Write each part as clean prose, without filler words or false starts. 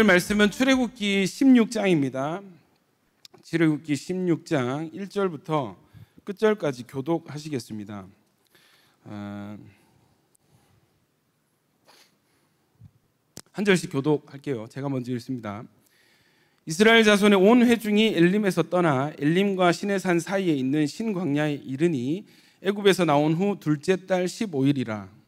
오늘 말씀은 출애굽기 16장입니다. 출애굽기 16장 1절부터 끝절까지 교독하시겠습니다. 한 절씩 교독할게요. 제가 먼저 읽습니다. 이스라엘 자손의 온 회중이 엘림에서 떠나 엘림과 시내산 사이에 있는 신광야에 이르니 애굽에서 나온 후 둘째 달 15일이라.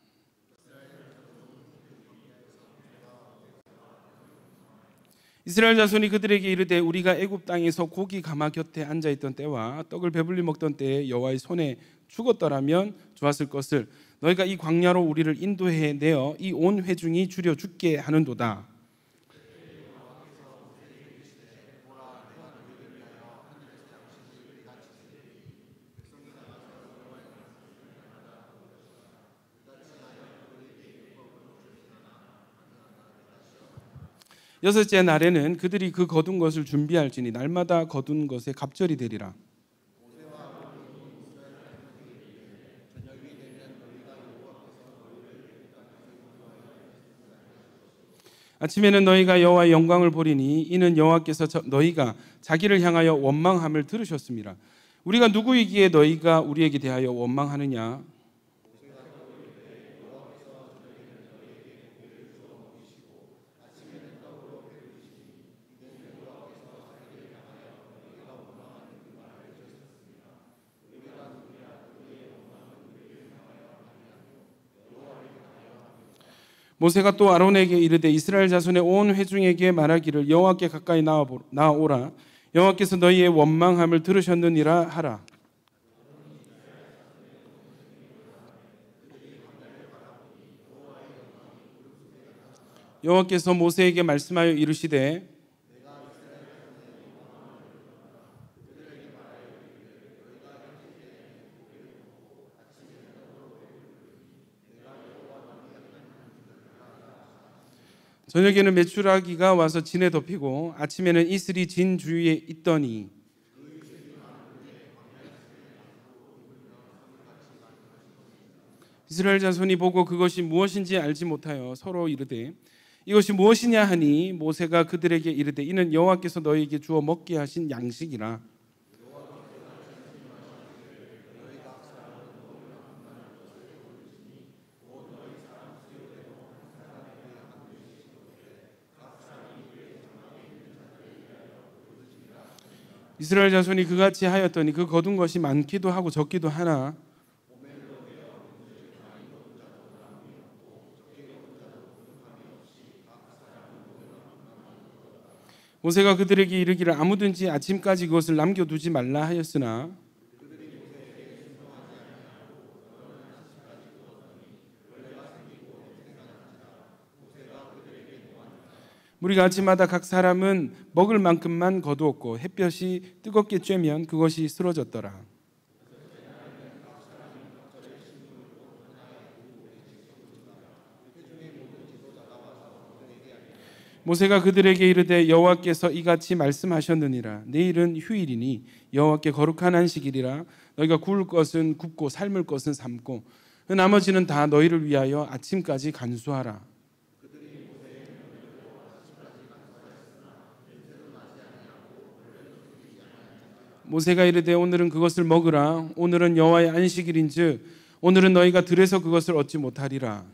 이스라엘 자손이 그들에게 이르되 우리가 애굽 땅에서 고기 가마 곁에 앉아있던 때와 떡을 배불리 먹던 때에 여호와의 손에 죽었더라면 좋았을 것을 너희가 이 광야로 우리를 인도해 내어 이 온 회중이 줄여 죽게 하는도다. 여섯째 날에는 그들이 그 거둔 것을 준비할지니 날마다 거둔 것에 갑절이 되리라. 아침에는 너희가 여호와의 영광을 보리니 이는 여호와께서 너희가 자기를 향하여 원망함을 들으셨습니다. 우리가 누구이기에 너희가 우리에게 대하여 원망하느냐? 모세가 또 아론에게 이르되 이스라엘 자손의 온 회중에게 말하기를 여호와께 가까이 나아오라. 여호와께서 너희의 원망함을 들으셨느니라 하라. 여호와께서 모세에게 말씀하여 이르시되 저녁에는 메추라기가 와서 진에 덮이고 아침에는 이슬이 진 주위에 있더니 이스라엘 자손이 보고 그것이 무엇인지 알지 못하여 서로 이르되 이것이 무엇이냐 하니 모세가 그들에게 이르되 이는 여호와께서 너희에게 주어 먹게 하신 양식이라. 이스라엘 자손이 그같이 하였더니 그 거둔 것이 많기도 하고 적기도 하나 모세가 그들에게 이르기를 아무든지 아침까지 그것을 남겨두지 말라 하였으나 우리가 아침마다 각 사람은 먹을 만큼만 거두었고 햇볕이 뜨겁게 쬐면 그것이 쓰러졌더라. 모세가 그들에게 이르되 여호와께서 이같이 말씀하셨느니라. 내일은 휴일이니 여호와께 거룩한 안식일이라. 너희가 구울 것은 굽고 삶을 것은 삶고 나머지는 다 너희를 위하여 아침까지 간수하라. 모세가 이르되 오늘은 그것을 먹으라. 오늘은 여호와의 안식일인즉 오늘은 너희가 들에서 그것을 얻지 못하리라.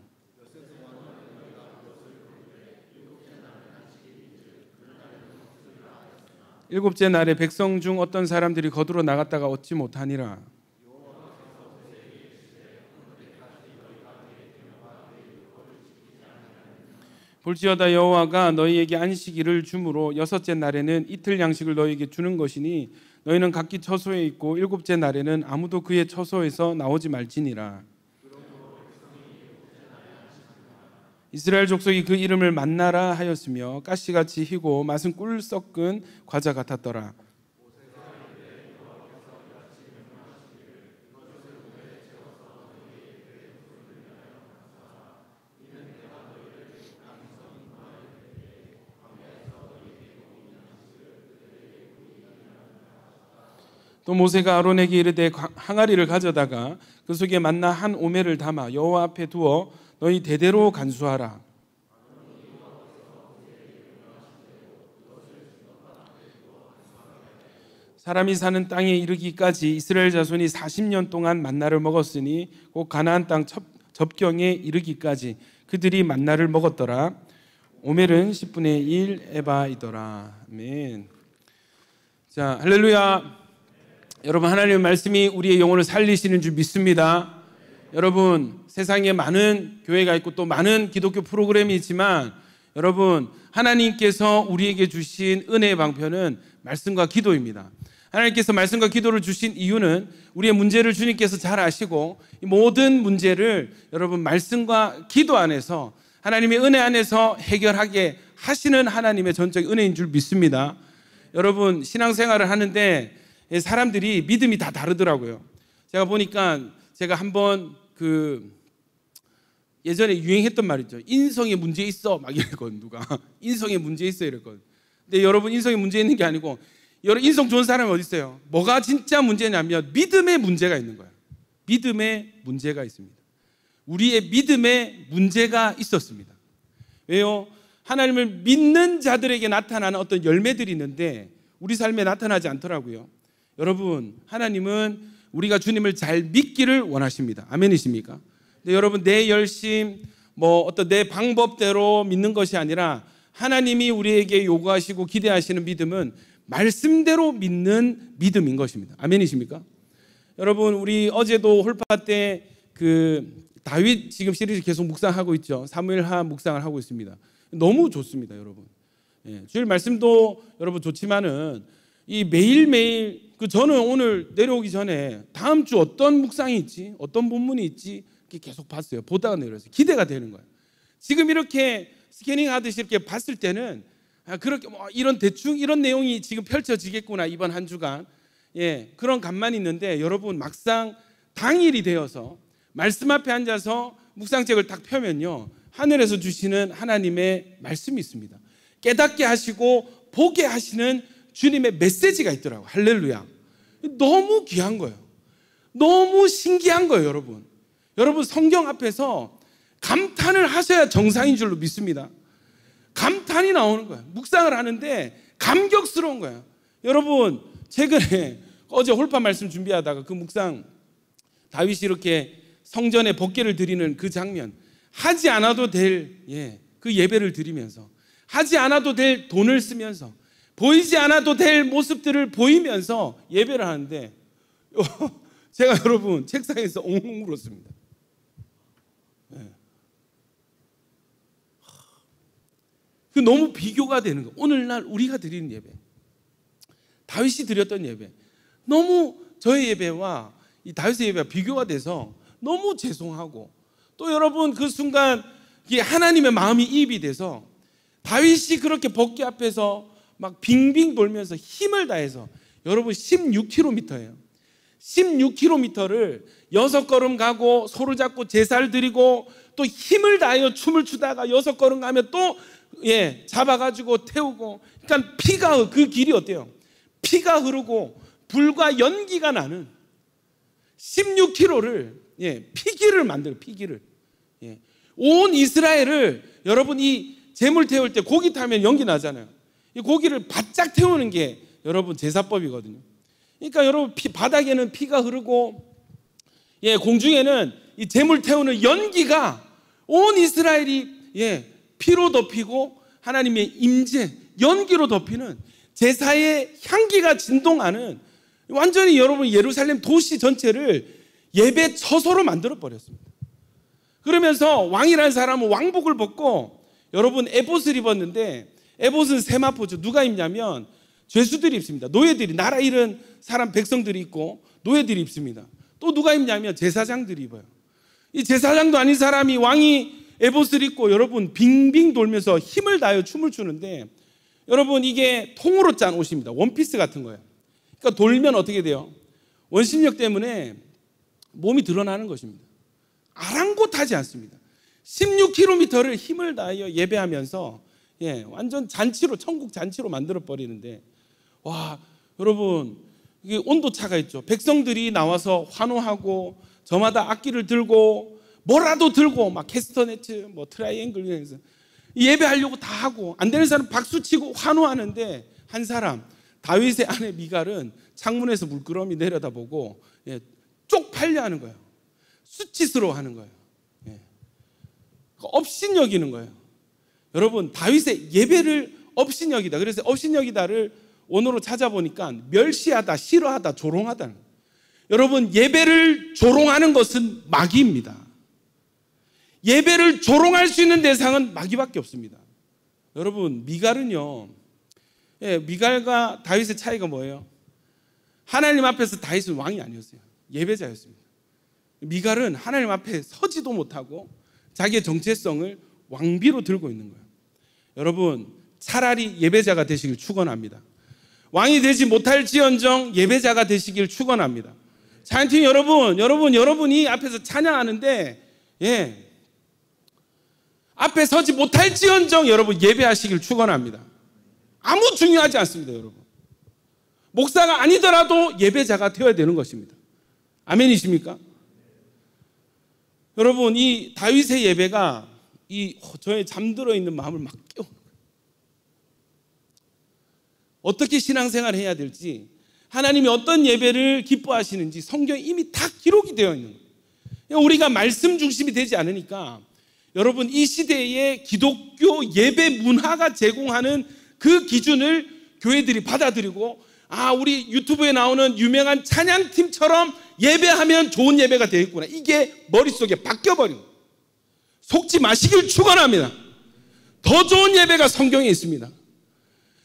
일곱째 날에 백성 중 어떤 사람들이 거두러 나갔다가 얻지 못하니라. 볼지어다 여호와가 너희에게 안식일을 주므로 여섯째 날에는 이틀 양식을 너희에게 주는 것이니 너희는 각기 처소에 있고 일곱째 날에는 아무도 그의 처소에서 나오지 말지니라. 이스라엘 족속이 그 이름을 만나라 하였으며 가시같이 희고 맛은 꿀 섞은 과자 같았더라. 또 모세가 아론에게 이르되 항아리를 가져다가 그 속에 만나 한 오멜을 담아 여호와 앞에 두어 너희 대대로 간수하라. 사람이 사는 땅에 이르기까지 이스라엘 자손이 40년 동안 만나를 먹었으니 곧 가나안 땅 접경에 이르기까지 그들이 만나를 먹었더라. 오멜은 10분의 1 에바이더라. 아멘. 자, 할렐루야. 여러분, 하나님의 말씀이 우리의 영혼을 살리시는 줄 믿습니다. 여러분, 세상에 많은 교회가 있고 또 많은 기독교 프로그램이 있지만 여러분, 하나님께서 우리에게 주신 은혜의 방편은 말씀과 기도입니다. 하나님께서 말씀과 기도를 주신 이유는 우리의 문제를 주님께서 잘 아시고 이 모든 문제를 여러분 말씀과 기도 안에서 하나님의 은혜 안에서 해결하게 하시는 하나님의 전적인 은혜인 줄 믿습니다. 여러분, 신앙생활을 하는데 사람들이 믿음이 다 다르더라고요. 제가 보니까 제가 한번 예전에 유행했던 말이죠. 인성에 문제 있어 막 이랬거든. 누가 인성에 문제 있어 이랬거든. 근데 여러분, 인성에 문제 있는 게 아니고 여러분, 인성 좋은 사람이 어디 있어요? 뭐가 진짜 문제냐면 믿음에 문제가 있는 거예요. 믿음에 문제가 있습니다. 우리의 믿음에 문제가 있었습니다. 왜요? 하나님을 믿는 자들에게 나타나는 어떤 열매들이 있는데 우리 삶에 나타나지 않더라고요. 여러분, 하나님은 우리가 주님을 잘 믿기를 원하십니다. 아멘이십니까? 근데 여러분, 내 열심, 어떤 내 방법대로 믿는 것이 아니라 하나님이 우리에게 요구하시고 기대하시는 믿음은 말씀대로 믿는 믿음인 것입니다. 아멘이십니까? 여러분, 우리 어제도 홀파 때 다윗 지금 시리즈 계속 묵상하고 있죠. 사무엘하 묵상을 하고 있습니다. 너무 좋습니다, 여러분. 주일 말씀도 여러분 좋지만은 이 매일매일 저는 오늘 내려오기 전에 다음 주 어떤 묵상이 있지, 어떤 본문이 있지 이렇게 계속 봤어요. 보다가 내려왔어요. 기대가 되는 거예요. 지금 이렇게 스캐닝 하듯이 이렇게 봤을 때는 그렇게 이런 대충 이런 내용이 지금 펼쳐지겠구나 이번 한 주간 그런 감만이 있는데 여러분, 막상 당일이 되어서 말씀 앞에 앉아서 묵상책을 딱 펴면요, 하늘에서 주시는 하나님의 말씀이 있습니다. 깨닫게 하시고 보게 하시는 주님의 메시지가 있더라고요. 할렐루야. 너무 귀한 거예요. 너무 신기한 거예요. 여러분, 성경 앞에서 감탄을 하셔야 정상인 줄로 믿습니다. 감탄이 나오는 거예요. 묵상을 하는데 감격스러운 거예요. 여러분, 최근에 어제 홀파 말씀 준비하다가 그 묵상, 다윗이 이렇게 성전에 번제를 드리는 그 장면, 하지 않아도 될 그 예배를 드리면서, 하지 않아도 될 돈을 쓰면서, 보이지 않아도 될 모습들을 보이면서 예배를 하는데 제가 여러분 책상에서 엉엉 울었습니다. 너무 비교가 되는 거예요. 오늘날 우리가 드리는 예배, 다윗이 드렸던 예배, 너무 저의 예배와 이 다윗의 예배가 비교가 돼서 너무 죄송하고, 또 여러분 그 순간 하나님의 마음이 이입이 돼서 다윗이 그렇게 번개 앞에서 막 빙빙 돌면서 힘을 다해서, 여러분 16km예요. 16km를 6걸음 가고 소를 잡고 제사를 드리고 또 힘을 다하여 춤을 추다가 6걸음 가면 또 잡아가지고 태우고, 그러니까 피가, 그 길이 어때요? 피가 흐르고 불과 연기가 나는 16km를 피기를 만들어요. 피기를. 온 이스라엘을, 여러분 이 제물 태울 때 고기 타면 연기 나잖아요. 이 고기를 바짝 태우는 게 여러분 제사법이거든요. 그러니까 여러분 바닥에는 피가 흐르고 공중에는 이 제물 태우는 연기가 온 이스라엘이 피로 덮이고 하나님의 임재, 연기로 덮이는 제사의 향기가 진동하는, 완전히 여러분 예루살렘 도시 전체를 예배 처소로 만들어 버렸습니다. 그러면서 왕이라는 사람은 왕복을 벗고 여러분 에봇을 입었는데, 에봇은 세마포죠. 누가 입냐면 죄수들이 입습니다. 노예들이, 나라 잃은 사람 백성들이 입고 노예들이 입습니다. 또 누가 입냐면 제사장들이 입어요. 이 제사장도 아닌 사람이, 왕이 에봇을 입고 여러분 빙빙 돌면서 힘을 다하여 춤을 추는데, 여러분 이게 통으로 짠 옷입니다. 원피스 같은 거예요. 그러니까 돌면 어떻게 돼요? 원심력 때문에 몸이 드러나는 것입니다. 아랑곳하지 않습니다. 16km를 힘을 다하여 예배하면서 완전 잔치로, 천국 잔치로 만들어 버리는데, 와, 여러분 이게 온도차가 있죠. 백성들이 나와서 환호하고 저마다 악기를 들고 뭐라도 들고 막 캐스터네츠, 트라이앵글 해서 예배하려고 다 하고, 안 되는 사람 박수치고 환호하는데, 한 사람 다윗의 아내 미갈은 창문에서 물끄러미 내려다보고 쪽팔려 하는 거예요. 수치스러워 하는 거예요. 업신여기는 거예요. 여러분, 다윗의 예배를 업신여기다. 그래서 업신여기다를 원어로 찾아보니까 멸시하다, 싫어하다, 조롱하다는 거예요. 여러분, 예배를 조롱하는 것은 마귀입니다. 예배를 조롱할 수 있는 대상은 마귀밖에 없습니다. 여러분, 미갈은요, 미갈과 다윗의 차이가 뭐예요? 하나님 앞에서 다윗은 왕이 아니었어요. 예배자였습니다. 미갈은 하나님 앞에 서지도 못하고 자기의 정체성을 왕비로 들고 있는 거예요. 여러분, 차라리 예배자가 되시길 축원합니다. 왕이 되지 못할지언정 예배자가 되시길 축원합니다. 찬양팀 여러분이 앞에서 찬양하는데 앞에 서지 못할지언정 여러분 예배하시길 축원합니다. 아무 중요하지 않습니다, 여러분. 목사가 아니더라도 예배자가 되어야 되는 것입니다. 아멘이십니까? 여러분, 이 다윗의 예배가 저의 잠들어 있는 마음을 막 깨우는 거예요. 어떻게 신앙생활을 해야 될지, 하나님이 어떤 예배를 기뻐하시는지 성경에 이미 다 기록이 되어 있는 거예요. 우리가 말씀 중심이 되지 않으니까 여러분, 이 시대의 기독교 예배 문화가 제공하는 그 기준을 교회들이 받아들이고, 우리 유튜브에 나오는 유명한 찬양팀처럼 예배하면 좋은 예배가 되겠구나, 이게 머릿속에 바뀌어버린 거예요. 속지 마시길 축원합니다. 더 좋은 예배가 성경에 있습니다.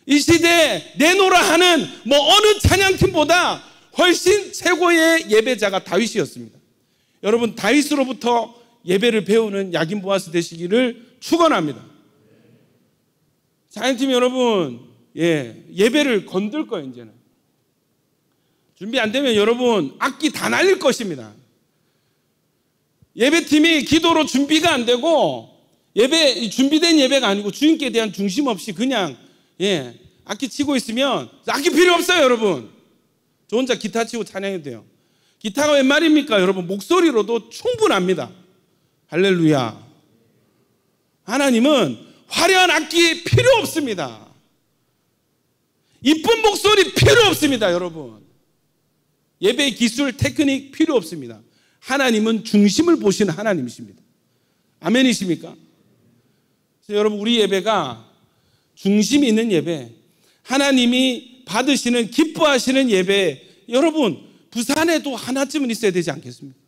이 시대에 내노라 하는 어느 찬양팀보다 훨씬 최고의 예배자가 다윗이었습니다. 여러분, 다윗으로부터 예배를 배우는 야긴 보아스 되시기를 축원합니다. 찬양팀 여러분, 예배를 건들 거예요. 이제는 준비 안 되면 여러분 악기 다 날릴 것입니다. 예배팀이 기도로 준비가 안 되고 준비된 예배가 아니고 주님께 대한 중심 없이 그냥 악기 치고 있으면 악기 필요 없어요. 여러분, 저 혼자 기타 치고 찬양해도 돼요. 기타가 웬 말입니까? 여러분, 목소리로도 충분합니다. 할렐루야. 하나님은 화려한 악기 필요 없습니다. 이쁜 목소리 필요 없습니다. 여러분, 예배의 기술, 테크닉 필요 없습니다. 하나님은 중심을 보시는 하나님이십니다. 아멘이십니까? 그래서 여러분, 우리 예배가 중심이 있는 예배, 하나님이 받으시는, 기뻐하시는 예배, 여러분 부산에도 하나쯤은 있어야 되지 않겠습니까?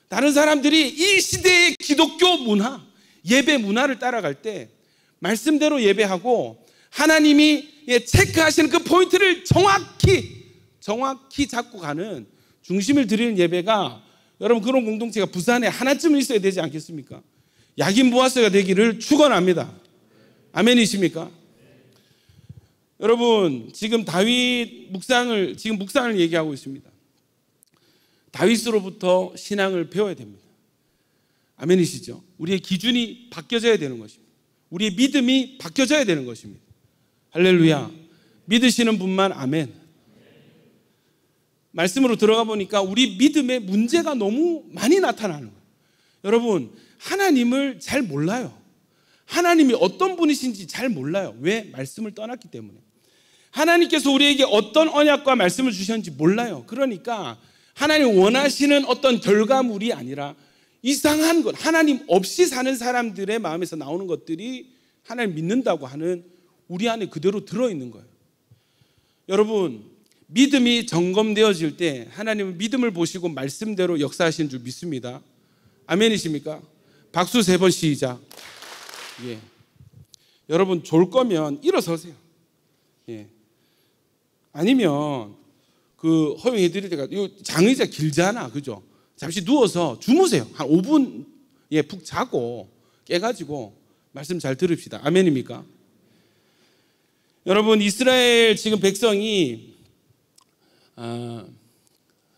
다른 사람들이 이 시대의 기독교 문화, 예배 문화를 따라갈 때 말씀대로 예배하고 하나님이 체크하시는 그 포인트를 정확히 잡고 가는, 중심을 드리는 예배가, 여러분 그런 공동체가 부산에 하나쯤은 있어야 되지 않겠습니까? 야긴 보아스가 되기를 축원합니다. 아멘이십니까? 여러분, 지금 묵상을 얘기하고 있습니다. 다윗으로부터 신앙을 배워야 됩니다. 아멘이시죠? 우리의 기준이 바뀌어져야 되는 것입니다. 우리의 믿음이 바뀌어져야 되는 것입니다. 할렐루야. 믿으시는 분만 아멘. 말씀으로 들어가 보니까 우리 믿음에 문제가 너무 많이 나타나는 거예요. 여러분, 하나님을 잘 몰라요. 하나님이 어떤 분이신지 잘 몰라요. 왜? 말씀을 떠났기 때문에. 하나님께서 우리에게 어떤 언약과 말씀을 주셨는지 몰라요. 그러니까 하나님 원하시는 어떤 결과물이 아니라 이상한 것, 하나님 없이 사는 사람들의 마음에서 나오는 것들이 하나님 믿는다고 하는 우리 안에 그대로 들어있는 거예요. 여러분, 믿음이 점검되어질 때 하나님은 믿음을 보시고 말씀대로 역사하시는 줄 믿습니다. 아멘이십니까? 박수 3번 시작. 여러분, 졸 거면 일어서세요. 아니면 허용해 드릴 때가, 장의자 길잖아, 그죠? 잠시 누워서 주무세요. 한 5분 푹 자고 깨가지고 말씀 잘 들읍시다. 아멘입니까? 여러분, 이스라엘 지금 백성이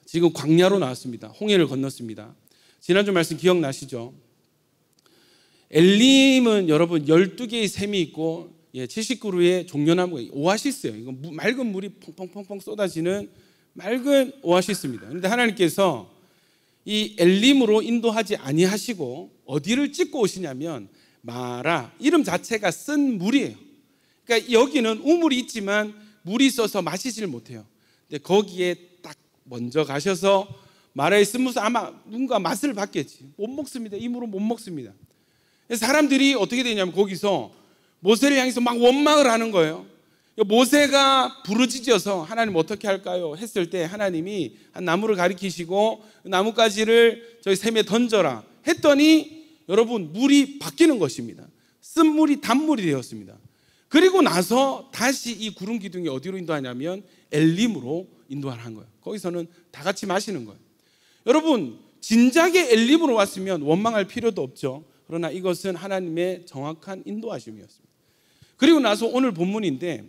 지금 광야로 나왔습니다. 홍해를 건넜습니다. 지난주 말씀 기억나시죠? 엘림은 여러분 12개의 샘이 있고 70그루의 종려나무가 오아시스예요. 이거 맑은 물이 펑펑펑펑 쏟아지는 맑은 오아시스입니다. 그런데 하나님께서 이 엘림으로 인도하지 아니하시고 어디를 찍고 오시냐면 마라, 이름 자체가 쓴 물이에요. 그러니까 여기는 우물이 있지만 물이 있어서 마시질 못해요. 근데 거기에 딱 먼저 가셔서 마라에 스무스 아마 누군가 맛을 봤겠지. 못 먹습니다. 입으로 못 먹습니다. 사람들이 어떻게 되냐면 거기서 모세를 향해서 막 원망을 하는 거예요. 모세가 부르짖어서 하나님 어떻게 할까요? 했을 때 하나님이 한 나무를 가리키시고 나뭇가지를 저희 샘에 던져라 했더니 여러분 물이 바뀌는 것입니다. 쓴물이 단물이 되었습니다. 그리고 나서 다시 이 구름 기둥이 어디로 인도하냐면 엘림으로 인도하는 거예요. 거기서는 다 같이 마시는 거예요. 여러분 진작에 엘림으로 왔으면 원망할 필요도 없죠. 그러나 이것은 하나님의 정확한 인도하심이었습니다. 그리고 나서 오늘 본문인데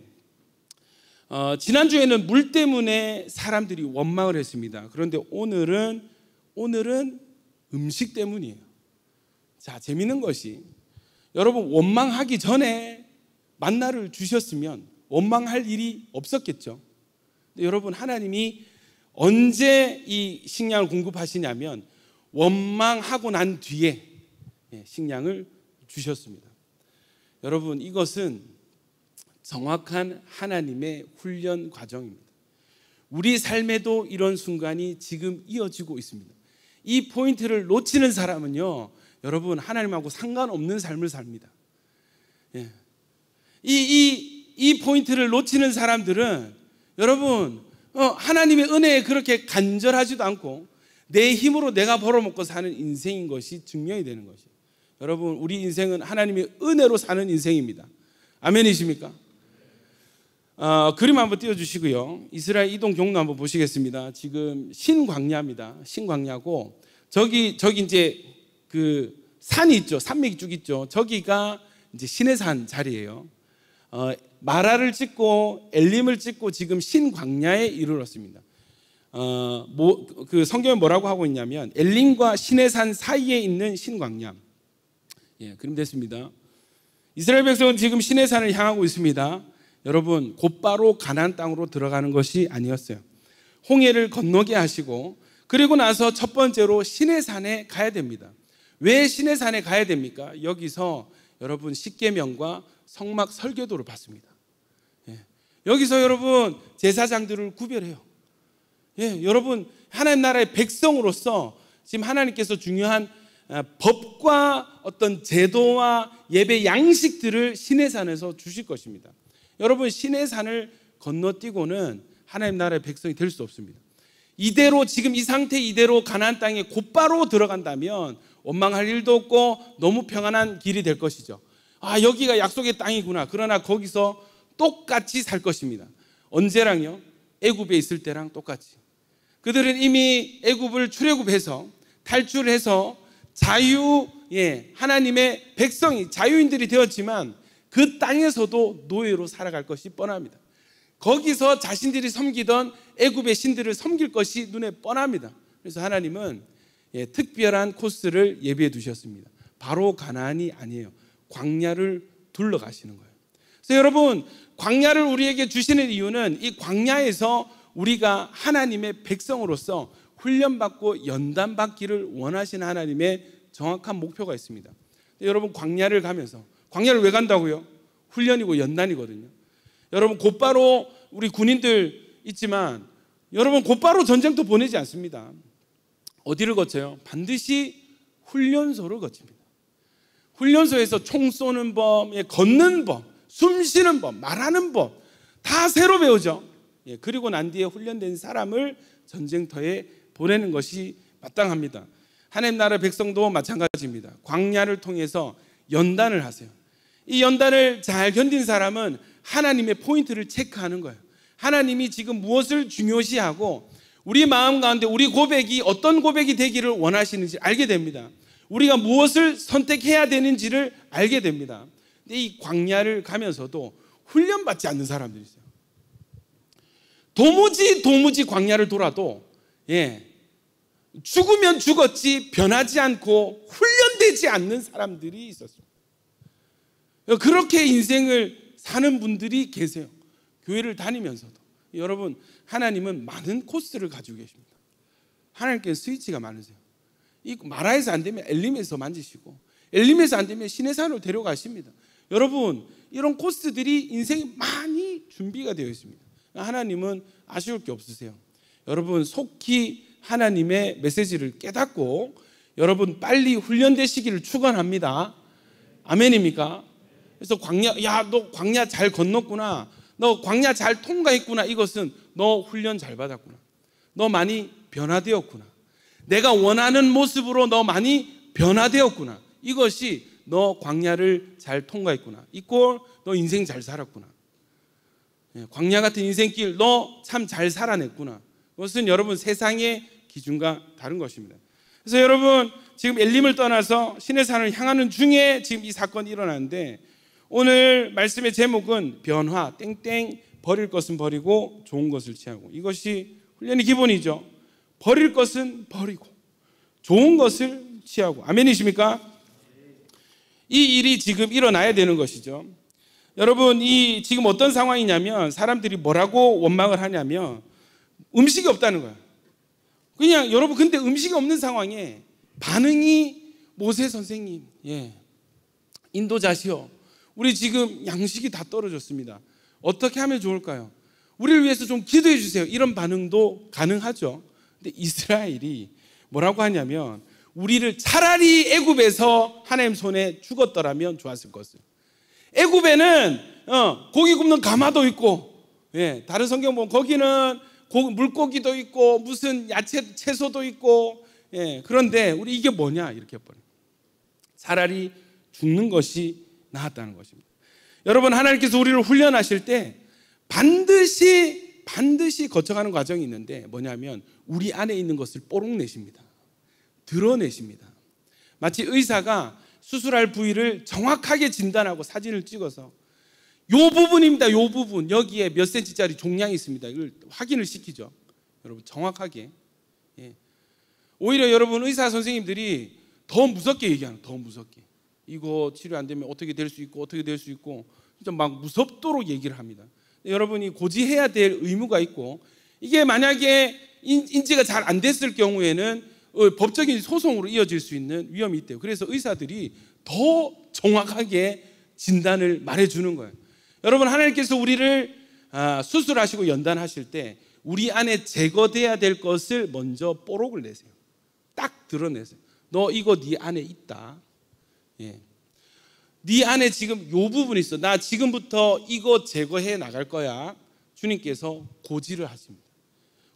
지난주에는 물 때문에 사람들이 원망을 했습니다. 그런데 오늘은 음식 때문이에요. 자, 재밌는 것이 여러분 원망하기 전에 만나를 주셨으면 원망할 일이 없었겠죠. 근데 여러분 하나님이 언제 이 식량을 공급하시냐면 원망하고 난 뒤에 식량을 주셨습니다. 여러분 이것은 정확한 하나님의 훈련 과정입니다. 우리 삶에도 이런 순간이 지금 이어지고 있습니다. 이 포인트를 놓치는 사람은요, 여러분 하나님하고 상관없는 삶을 삽니다. 이 포인트를 놓치는 사람들은 여러분 하나님의 은혜에 그렇게 간절하지도 않고 내 힘으로 내가 벌어먹고 사는 인생인 것이 증명이 되는 것이에요. 여러분 우리 인생은 하나님의 은혜로 사는 인생입니다. 아멘이십니까? 그림 한번 띄워주시고요. 이스라엘 이동 경로 한번 보시겠습니다. 지금 신광야입니다. 신광야고 저기 이제 그 산이 있죠. 산맥이 쭉 있죠. 저기가 이제 시내산 자리예요. 마라를 찍고 엘림을 찍고 지금 신광야에 이르렀습니다. 그 성경에 뭐라고 하고 있냐면 엘림과 시내산 사이에 있는 신광야. 그림 됐습니다. 이스라엘 백성은 지금 시내산을 향하고 있습니다. 여러분 곧바로 가나안 땅으로 들어가는 것이 아니었어요. 홍해를 건너게 하시고 그리고 나서 첫 번째로 시내산에 가야 됩니다. 왜 시내산에 가야 됩니까? 여기서 여러분 십계명과 성막 설계도를 받습니다. 여기서 여러분 제사장들을 구별해요. 여러분 하나님 나라의 백성으로서 지금 하나님께서 중요한 법과 어떤 제도와 예배 양식들을 시내산에서 주실 것입니다. 여러분 시내산을 건너뛰고는 하나님 나라의 백성이 될 수 없습니다. 이대로 지금 이 상태 이대로 가나안 땅에 곧바로 들어간다면 원망할 일도 없고 너무 평안한 길이 될 것이죠. 여기가 약속의 땅이구나. 그러나 거기서 똑같이 살 것입니다. 언제랑요? 애굽에 있을 때랑 똑같이. 그들은 이미 애굽을 출애굽해서 탈출해서 하나님의 백성이 자유인들이 되었지만 그 땅에서도 노예로 살아갈 것이 뻔합니다. 거기서 자신들이 섬기던 애굽의 신들을 섬길 것이 눈에 뻔합니다. 그래서 하나님은 특별한 코스를 예비해 두셨습니다. 바로 가나안이 아니에요. 광야를 둘러가시는 거예요. 그래서 여러분 광야를 우리에게 주시는 이유는 이 광야에서 우리가 하나님의 백성으로서 훈련받고 연단받기를 원하시는 하나님의 정확한 목표가 있습니다. 여러분 광야를 가면서 광야를 왜 간다고요? 훈련이고 연단이거든요. 여러분 곧바로 우리 군인들 있지만 여러분 곧바로 전쟁터 보내지 않습니다. 어디를 거쳐요? 반드시 훈련소를 거칩니다. 훈련소에서 총 쏘는 법, 걷는 법, 숨 쉬는 법, 말하는 법 다 새로 배우죠. 그리고 난 뒤에 훈련된 사람을 전쟁터에 보내는 것이 마땅합니다. 하나님 나라 백성도 마찬가지입니다. 광야를 통해서 연단을 하세요. 이 연단을 잘 견딘 사람은 하나님의 포인트를 체크하는 거예요. 하나님이 지금 무엇을 중요시하고 우리 마음 가운데 우리 고백이 어떤 고백이 되기를 원하시는지 알게 됩니다. 우리가 무엇을 선택해야 되는지를 알게 됩니다. 근데 이 광야를 가면서도 훈련받지 않는 사람들이 있어요. 도무지 광야를 돌아도 죽으면 죽었지 변하지 않고 훈련되지 않는 사람들이 있었습니다. 그렇게 인생을 사는 분들이 계세요. 교회를 다니면서도. 여러분 하나님은 많은 코스를 가지고 계십니다. 하나님께는 스위치가 많으세요. 이 마라에서 안 되면 엘림에서 만지시고 엘림에서 안 되면 시내산으로 데려가십니다. 여러분 이런 코스들이 인생이 많이 준비가 되어 있습니다. 하나님은 아쉬울 게 없으세요. 여러분 속히 하나님의 메시지를 깨닫고 여러분 빨리 훈련되시기를 축원합니다. 아멘입니까? 그래서 너 광야 잘 건넜구나, 너 광야 잘 통과했구나, 이것은 너 훈련 잘 받았구나, 너 많이 변화되었구나, 내가 원하는 모습으로 너 많이 변화되었구나, 이것이 너 광야를 잘 통과했구나, 이꼴 너 인생 잘 살았구나, 광야 같은 인생길 너 참 잘 살아냈구나. 그것은 여러분 세상의 기준과 다른 것입니다. 그래서 여러분 지금 엘림을 떠나서 시내산을 향하는 중에 지금 이 사건이 일어나는데, 오늘 말씀의 제목은 변화 땡땡, 버릴 것은 버리고 좋은 것을 취하고. 이것이 훈련의 기본이죠. 버릴 것은 버리고 좋은 것을 취하고. 아멘이십니까? 이 일이 지금 일어나야 되는 것이죠. 여러분 이 지금 어떤 상황이냐면, 사람들이 뭐라고 원망을 하냐면 음식이 없다는 거야. 그냥 여러분 근데 음식이 없는 상황에 반응이, 모세 선생님, 인도자시여, 우리 지금 양식이 다 떨어졌습니다. 어떻게 하면 좋을까요? 우리를 위해서 좀 기도해 주세요. 이런 반응도 가능하죠. 근데 이스라엘이 뭐라고 하냐면, 우리를 차라리 애굽에서 하나님 손에 죽었더라면 좋았을 것을. 애굽에는 고기 굽는 가마도 있고, 다른 성경 보면 거기는 물고기도 있고 무슨 야채 채소도 있고, 그런데 우리 이게 뭐냐 이렇게 해버려. 차라리 죽는 것이 나았다는 것입니다. 여러분 하나님께서 우리를 훈련하실 때 반드시 거쳐가는 과정이 있는데, 뭐냐면 우리 안에 있는 것을 뽀록내십니다. 드러내십니다. 마치 의사가 수술할 부위를 정확하게 진단하고 사진을 찍어서 요 부분입니다, 요 부분, 여기에 몇 센치짜리 종양이 있습니다, 이걸 확인을 시키죠. 여러분 정확하게. 오히려 여러분 의사 선생님들이 더 무섭게 얘기하는, 더 무섭게, 이거 치료 안 되면 어떻게 될 수 있고 어떻게 될 수 있고, 진짜 막 무섭도록 얘기를 합니다. 여러분이 고지해야 될 의무가 있고, 이게 만약에 인지가 잘 안 됐을 경우에는 법적인 소송으로 이어질 수 있는 위험이 있대요. 그래서 의사들이 더 정확하게 진단을 말해주는 거예요. 여러분 하나님께서 우리를 수술하시고 연단하실 때 우리 안에 제거돼야 될 것을 먼저 뽀록을 내세요. 딱 드러내세요. 너 이거 네 안에 있다. 네 안에 지금 요 부분이 있어. 나 지금부터 이거 제거해 나갈 거야. 주님께서 고지를 하십니다.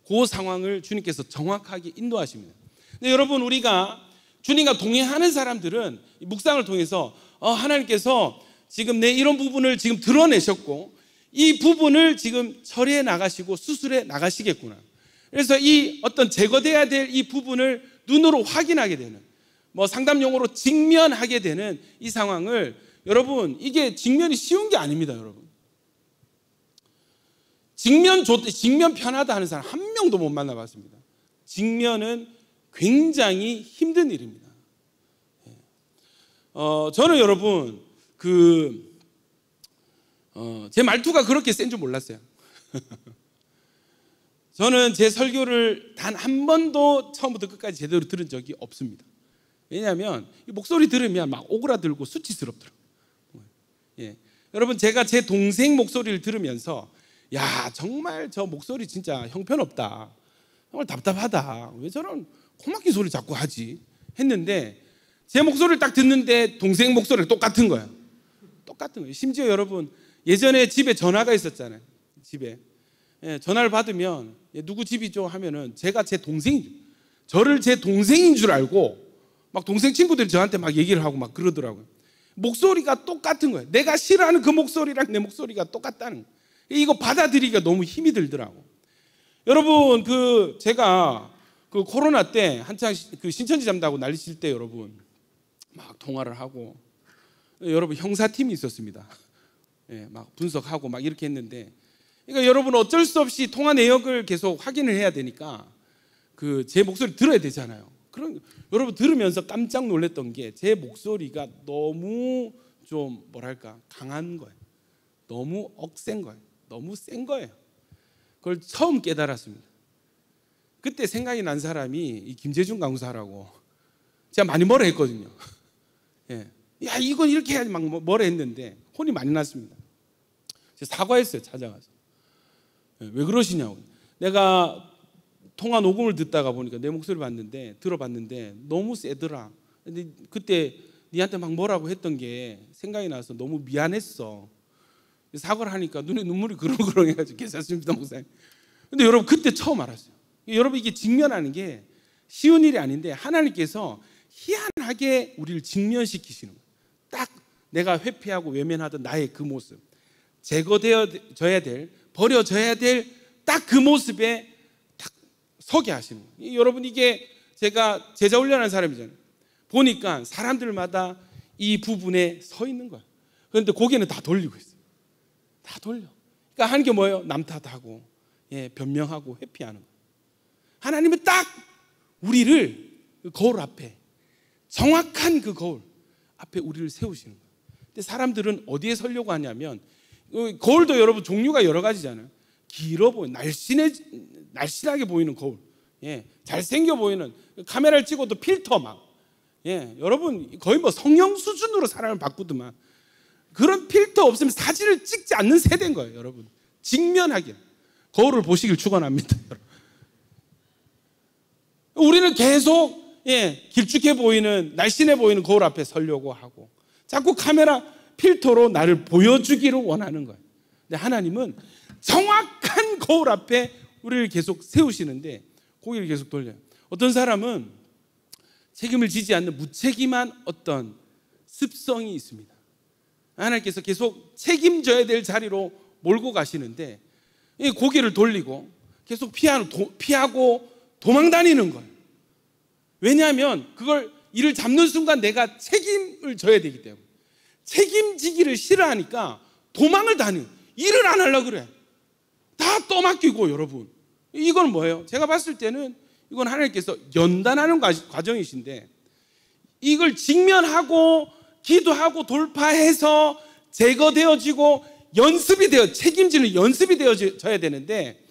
그 상황을 주님께서 정확하게 인도하십니다. 근데 여러분 우리가 주님과 동행하는 사람들은 묵상을 통해서 하나님께서 지금 내 이런 부분을 지금 드러내셨고 이 부분을 지금 처리해 나가시고 수술해 나가시겠구나. 그래서 이 어떤 제거돼야 될 이 부분을 눈으로 확인하게 되는, 뭐 상담 용어로 직면하게 되는 이 상황을, 여러분 이게 직면이 쉬운 게 아닙니다. 여러분 직면 편하다 하는 사람 한 명도 못 만나봤습니다. 직면은 굉장히 힘든 일입니다. 저는 여러분 제 말투가 그렇게 센 줄 몰랐어요. 저는 제 설교를 단 한 번도 처음부터 끝까지 제대로 들은 적이 없습니다. 왜냐하면 이 목소리 들으면 막 오그라들고 수치스럽더라고요. 여러분 제가 제 동생 목소리를 들으면서 야 정말 저 목소리 진짜 형편없다, 정말 답답하다, 왜 저런 코막힌 소리 자꾸 하지 했는데, 제 목소리를 딱 듣는데 동생 목소리가 똑같은 거예요. 똑같은 거예요. 심지어 여러분 예전에 집에 전화가 있었잖아요. 집에 전화를 받으면 누구 집이죠 하면은 제가 제 동생이죠. 저를 제 동생인 줄 알고 막 동생 친구들이 저한테 막 얘기를 하고 막 그러더라고요. 목소리가 똑같은 거예요. 내가 싫어하는 그 목소리랑 내 목소리가 똑같다는 거예요. 이거 받아들이기가 너무 힘이 들더라고. 여러분 제가 코로나 때 한창 신천지 잠다고 난리칠 때 여러분 막 통화를 하고, 여러분 형사팀이 있었습니다. 막 분석하고 막 이렇게 했는데, 그러니까 여러분 어쩔 수 없이 통화 내역을 계속 확인을 해야 되니까 제 목소리 들어야 되잖아요. 그럼 여러분 들으면서 깜짝 놀랐던 게 제 목소리가 너무 좀 뭐랄까 강한 거예요. 너무 억센 거예요. 너무 센 거예요. 그걸 처음 깨달았습니다. 그때 생각이 난 사람이 이 김재준 강사라고, 제가 많이 뭐라 했거든요. 야 이건 이렇게 해야지 막 뭐라 했는데 혼이 많이 났습니다. 사과했어요, 찾아가서. 왜 그러시냐고. 내가 통화 녹음을 듣다가 보니까 내 목소리 들어봤는데 너무 세더라. 근데 그때 니한테 막 뭐라고 했던 게 생각이 나서 너무 미안했어. 사과를 하니까 눈에 눈물이 그렁그렁해가지고 괜찮습니다, 목사님. 근데 여러분 그때 처음 알았어요. 여러분 이게 직면하는 게 쉬운 일이 아닌데 하나님께서 희한하게 우리를 직면시키시는 거예요. 딱 내가 회피하고 외면하던 나의 그 모습, 제거되어져야 될, 버려져야 될 딱 그 모습에 딱 서게 하시는 거예요. 여러분 이게 제가 제자 훈련하는 사람이잖아요. 보니까 사람들마다 이 부분에 서 있는 거예요. 그런데 고개는 다 돌리고 있어요. 다 돌려. 그러니까 하는 게 뭐예요? 남 탓하고, 변명하고 회피하는 거예요. 하나님은 딱 우리를 그 거울 앞에, 정확한 그 거울 앞에 우리를 세우시는 거예요. 근데 사람들은 어디에 서려고 하냐면, 거울도 여러분 종류가 여러 가지잖아요. 길어 보이는, 날씬하게 보이는 거울, 잘생겨 보이는, 카메라를 찍어도 필터 막, 여러분 거의 뭐 성형 수준으로 사람을 바꾸더만. 그런 필터 없으면 사진을 찍지 않는 세대인 거예요, 여러분. 직면하게 거울을 보시길 축원합니다. 우리는 계속 길쭉해 보이는, 날씬해 보이는 거울 앞에 서려고 하고 자꾸 카메라 필터로 나를 보여주기를 원하는 거예요. 근데 하나님은 정확한 거울 앞에 우리를 계속 세우시는데 고개를 계속 돌려요. 어떤 사람은 책임을 지지 않는 무책임한 어떤 습성이 있습니다. 하나님께서 계속 책임져야 될 자리로 몰고 가시는데 고개를 돌리고 계속 피하고 도망 다니는 거예요. 왜냐하면 그걸 이를 잡는 순간 내가 책임을 져야 되기 때문에. 책임지기를 싫어하니까 도망을 다니는, 일을 안 하려고 그래. 다 떠맡기고. 여러분 이건 뭐예요? 제가 봤을 때는 이건 하나님께서 연단하는 과정이신데, 이걸 직면하고 기도하고 돌파해서 제거되어지고 연습이 되어, 책임지는 연습이 되어져야 되는데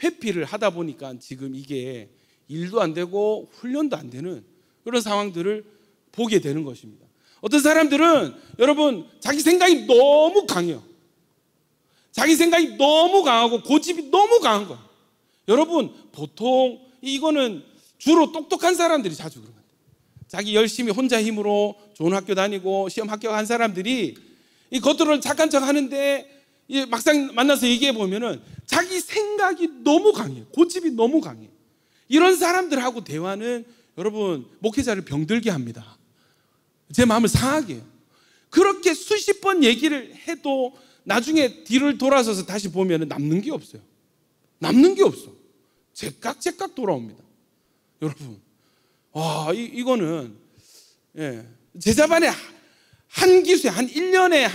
회피를 하다 보니까 지금 이게 일도 안 되고 훈련도 안 되는 그런 상황들을 보게 되는 것입니다. 어떤 사람들은 여러분 자기 생각이 너무 강해요. 자기 생각이 너무 강하고 고집이 너무 강한 거예요. 여러분 보통 이거는 주로 똑똑한 사람들이 자주 그런 거예요. 자기 열심히 혼자 힘으로 좋은 학교 다니고 시험 합격한 사람들이 이 겉으로는 착한 척 하는데 막상 만나서 얘기해 보면은 자기 생각이 너무 강해요. 고집이 너무 강해요. 이런 사람들하고 대화는 여러분 목회자를 병들게 합니다. 제 마음을 상하게 해요. 그렇게 수십 번 얘기를 해도 나중에 뒤를 돌아서서 다시 보면 남는 게 없어요. 남는 게 없어. 제깍제깍 돌아옵니다. 여러분, 이거는 제자반에 한 기수에 한 1년에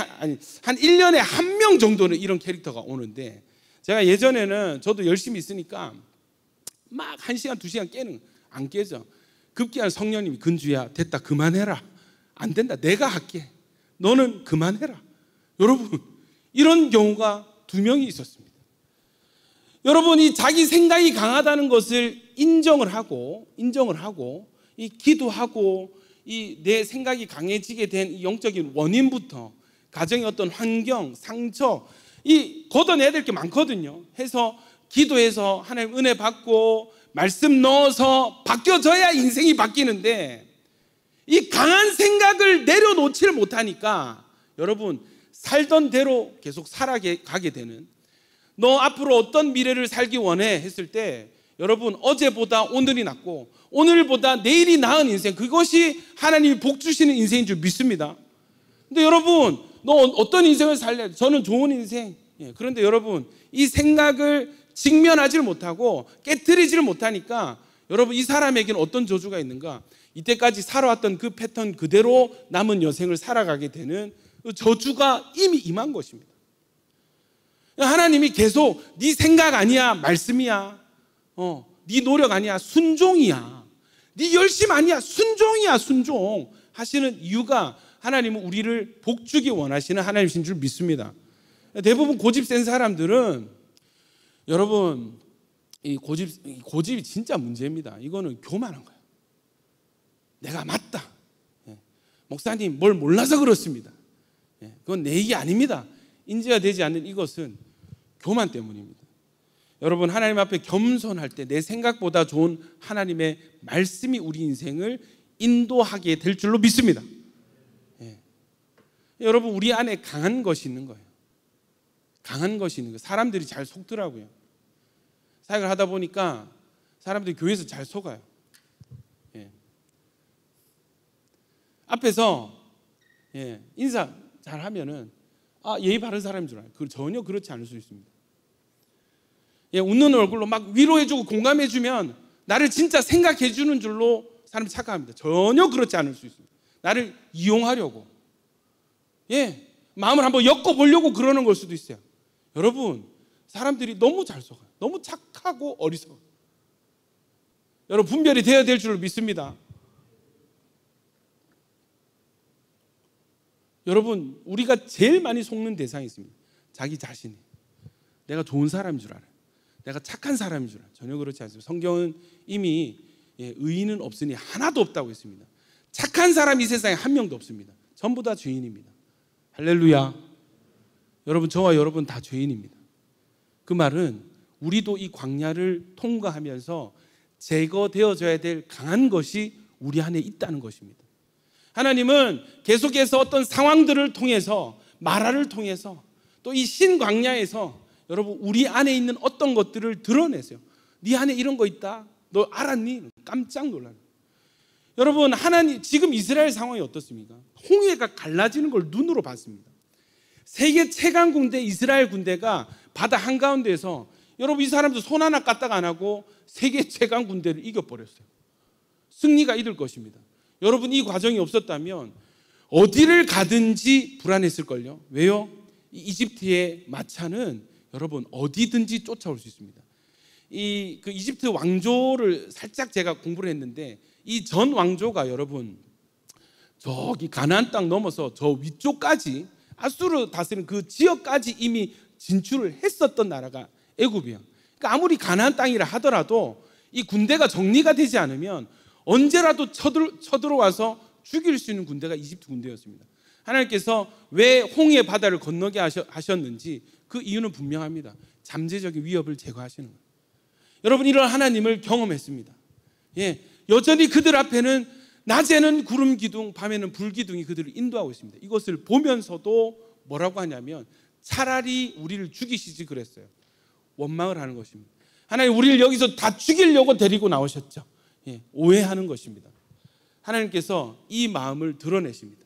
한 1년에 한 명 정도는 이런 캐릭터가 오는데, 제가 예전에는 저도 열심히 있으니까 막 1시간 2시간 깨는, 안 깨져. 급기야 성령님이 근주야 됐다 그만해라. 안 된다 내가 할게. 너는 그만해라. 여러분 이런 경우가 2명이 있었습니다. 여러분 이 자기 생각이 강하다는 것을 인정을 하고 이 기도하고 이 내 생각이 강해지게 된 이 영적인 원인부터 가정의 어떤 환경, 상처 이 걷어내야 될 게 많거든요. 해서 기도해서 하나님 은혜 받고 말씀 넣어서 바뀌어져야 인생이 바뀌는데, 이 강한 생각을 내려놓지를 못하니까 여러분 살던 대로 계속 살아가게 되는, 너 앞으로 어떤 미래를 살기 원해 했을 때 여러분 어제보다 오늘이 낫고 오늘보다 내일이 나은 인생, 그것이 하나님이 복 주시는 인생인 줄 믿습니다. 근데 여러분 너 어떤 인생을 살래? 저는 좋은 인생. 그런데 여러분 이 생각을 직면하지를 못하고 깨트리지를 못하니까 여러분 이 사람에게는 어떤 저주가 있는가? 이때까지 살아왔던 그 패턴 그대로 남은 여생을 살아가게 되는 저주가 이미 임한 것입니다. 하나님이 계속 네 생각 아니야 말씀이야, 네 노력 아니야 순종이야, 네 열심 아니야 순종이야 순종 하시는 이유가 하나님은 우리를 복주기 원하시는 하나님이신 줄 믿습니다. 대부분 고집 센 사람들은 여러분 이 고집이 진짜 문제입니다. 이거는 교만한 거예요. 내가 맞다. 목사님 뭘 몰라서 그렇습니다. 그건 내 얘기 아닙니다. 인지가 되지 않는 이것은 교만 때문입니다. 여러분, 하나님 앞에 겸손할 때 내 생각보다 좋은 하나님의 말씀이 우리 인생을 인도하게 될 줄로 믿습니다. 예. 여러분, 우리 안에 강한 것이 있는 거예요. 강한 것이 있는 거예요. 사람들이 잘 속더라고요. 사역을 하다 보니까 사람들이 교회에서 잘 속아요. 예. 앞에서 인사 잘 하면은 예의 바른 사람인 줄 알아요. 전혀 그렇지 않을 수 있습니다. 웃는 얼굴로 막 위로해주고 공감해주면 나를 진짜 생각해주는 줄로 사람이 착각합니다. 전혀 그렇지 않을 수 있습니다. 나를 이용하려고, 마음을 한번 엮어보려고 그러는 걸 수도 있어요. 여러분, 사람들이 너무 잘 속아요. 너무 착하고 어리석어요. 여러분, 분별이 되어야 될 줄 믿습니다. 여러분, 우리가 제일 많이 속는 대상이 있습니다. 자기 자신이. 내가 좋은 사람인 줄 알아요. 내가 착한 사람인 줄 알아요. 전혀 그렇지 않습니다. 성경은 이미 의인은 없으니 하나도 없다고 했습니다. 착한 사람이 이 세상에 한 명도 없습니다. 전부 다 죄인입니다. 할렐루야. 여러분, 저와 여러분 다 죄인입니다. 그 말은 우리도 이 광야를 통과하면서 제거되어져야 될 강한 것이 우리 안에 있다는 것입니다. 하나님은 계속해서 어떤 상황들을 통해서, 마라를 통해서, 또 이 신광야에서 여러분, 우리 안에 있는 어떤 것들을 드러내세요. 네 안에 이런 거 있다, 너 알았니? 깜짝 놀라요. 여러분, 하나님, 지금 이스라엘 상황이 어떻습니까? 홍해가 갈라지는 걸 눈으로 봤습니다. 세계 최강 군대 이스라엘 군대가 바다 한가운데에서, 여러분, 이 사람들 손 하나 까딱 안 하고 세계 최강 군대를 이겨버렸어요. 승리가 이룰 것입니다. 여러분, 이 과정이 없었다면 어디를 가든지 불안했을걸요. 왜요? 이집트의 마차는 여러분 어디든지 쫓아올 수 있습니다. 그 이집트 왕조를 살짝 제가 공부를 했는데, 이 전 왕조가 여러분 저기 가나안 땅 넘어서 저 위쪽까지, 아수르 다스리는 그 지역까지 이미 진출을 했었던 나라가 애굽이에요. 그러니까 아무리 가나안 땅이라 하더라도 이 군대가 정리가 되지 않으면 언제라도 쳐들어와서 죽일 수 있는 군대가 이집트 군대였습니다. 하나님께서 왜 홍해 바다를 건너게 하셨는지 그 이유는 분명합니다. 잠재적인 위협을 제거하시는 거예요. 여러분, 이런 하나님을 경험했습니다. 여전히 그들 앞에는 낮에는 구름 기둥, 밤에는 불 기둥이 그들을 인도하고 있습니다. 이것을 보면서도 뭐라고 하냐면 차라리 우리를 죽이시지 그랬어요. 원망을 하는 것입니다. 하나님, 우리를 여기서 다 죽이려고 데리고 나오셨죠. 오해하는 것입니다. 하나님께서 이 마음을 드러내십니다.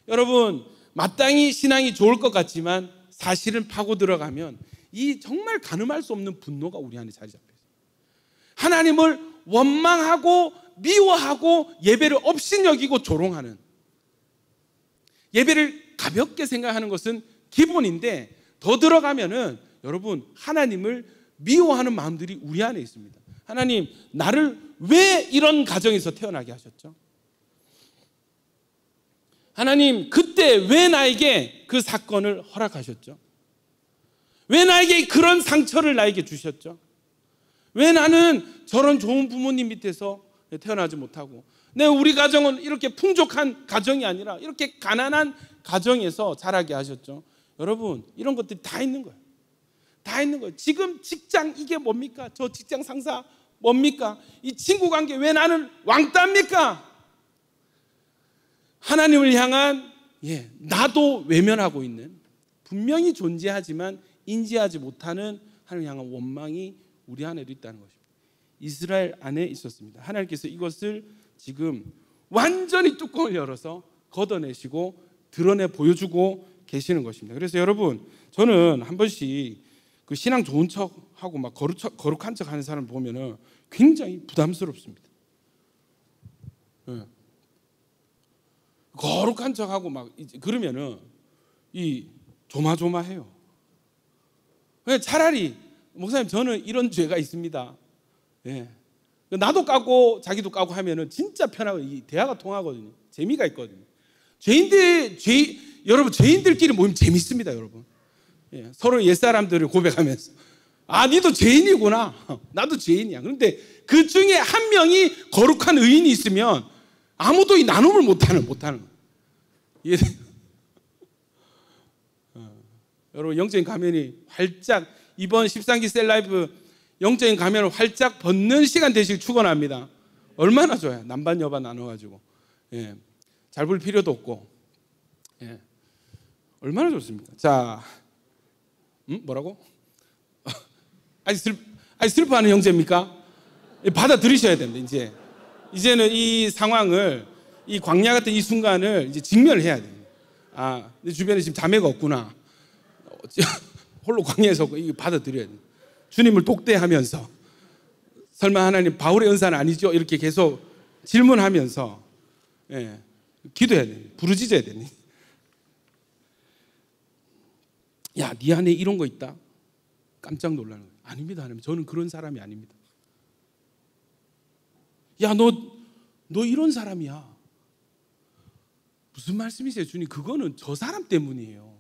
여러분, 마땅히 신앙이 좋을 것 같지만 사실은 파고 들어가면 이 정말 가늠할 수 없는 분노가 우리 안에 자리 잡혀요. 하나님을 원망하고 미워하고 예배를 업신여기고 조롱하는, 예배를 가볍게 생각하는 것은 기본인데 더 들어가면은 여러분, 하나님을 미워하는 마음들이 우리 안에 있습니다. 하나님, 나를 왜 이런 가정에서 태어나게 하셨죠? 하나님, 그때 왜 나에게 그 사건을 허락하셨죠? 왜 나에게 그런 상처를 나에게 주셨죠? 왜 나는 저런 좋은 부모님 밑에서 태어나지 못하고, 우리 가정은 이렇게 풍족한 가정이 아니라 이렇게 가난한 가정에서 자라게 하셨죠? 여러분, 이런 것들이 다 있는 거예요. 다 있는 거예요. 지금 직장 이게 뭡니까? 저 직장 상사 뭡니까? 이 친구 관계 왜 나는 왕따입니까? 하나님을 향한 나도 외면하고 있는, 분명히 존재하지만 인지하지 못하는 하나님을 향한 원망이 우리 안에도 있다는 것입니다. 이스라엘 안에 있었습니다. 하나님께서 이것을 지금 완전히 뚜껑을 열어서 걷어내시고 드러내 보여주고 계시는 것입니다. 그래서 여러분, 저는 한 번씩 그 신앙 좋은 척하고 막 거룩한 척 하는 사람을 보면은 굉장히 부담스럽습니다. 거룩한 척하고 막 그러면은 이 조마조마해요. 차라리 목사님, 저는 이런 죄가 있습니다. 나도 까고 자기도 까고 하면은 진짜 편하고 이 대화가 통하거든요. 재미가 있거든요. 여러분, 죄인들끼리 모이면 재밌습니다, 여러분. 서로 옛사람들을 고백하면서, 니도 죄인이구나, 나도 죄인이야. 그런데 그 중에 한 명이 거룩한 의인이 있으면 아무도 이 나눔을 못하는 거예요. 여러분 영적인 가면이 활짝 이번 13기 셀라이브 영적인 가면을 활짝 벗는 시간 되시길 축원합니다. 얼마나 좋아요. 남반 여반 나눠가지고 잘 볼 필요도 없고 얼마나 좋습니까? 자, 뭐라고? 아직 슬퍼하는 형제입니까? 받아들이셔야 됩니다. 이제는 이 상황을, 이 광야 같은 이 순간을 이제 직면을 해야 돼요. 아, 내 주변에 지금 자매가 없구나. 홀로 광야에서 이거 받아들여야 돼요. 주님을 독대하면서 설마 하나님 바울의 은사는 아니죠? 이렇게 계속 질문하면서 기도해야 돼요. 부르짖어야 돼요. 야, 네 안에 이런 거 있다? 깜짝 놀라는 거예요. 아닙니다, 하나님. 저는 그런 사람이 아닙니다. 야, 너 이런 사람이야. 무슨 말씀이세요, 주님? 그거는 저 사람 때문이에요.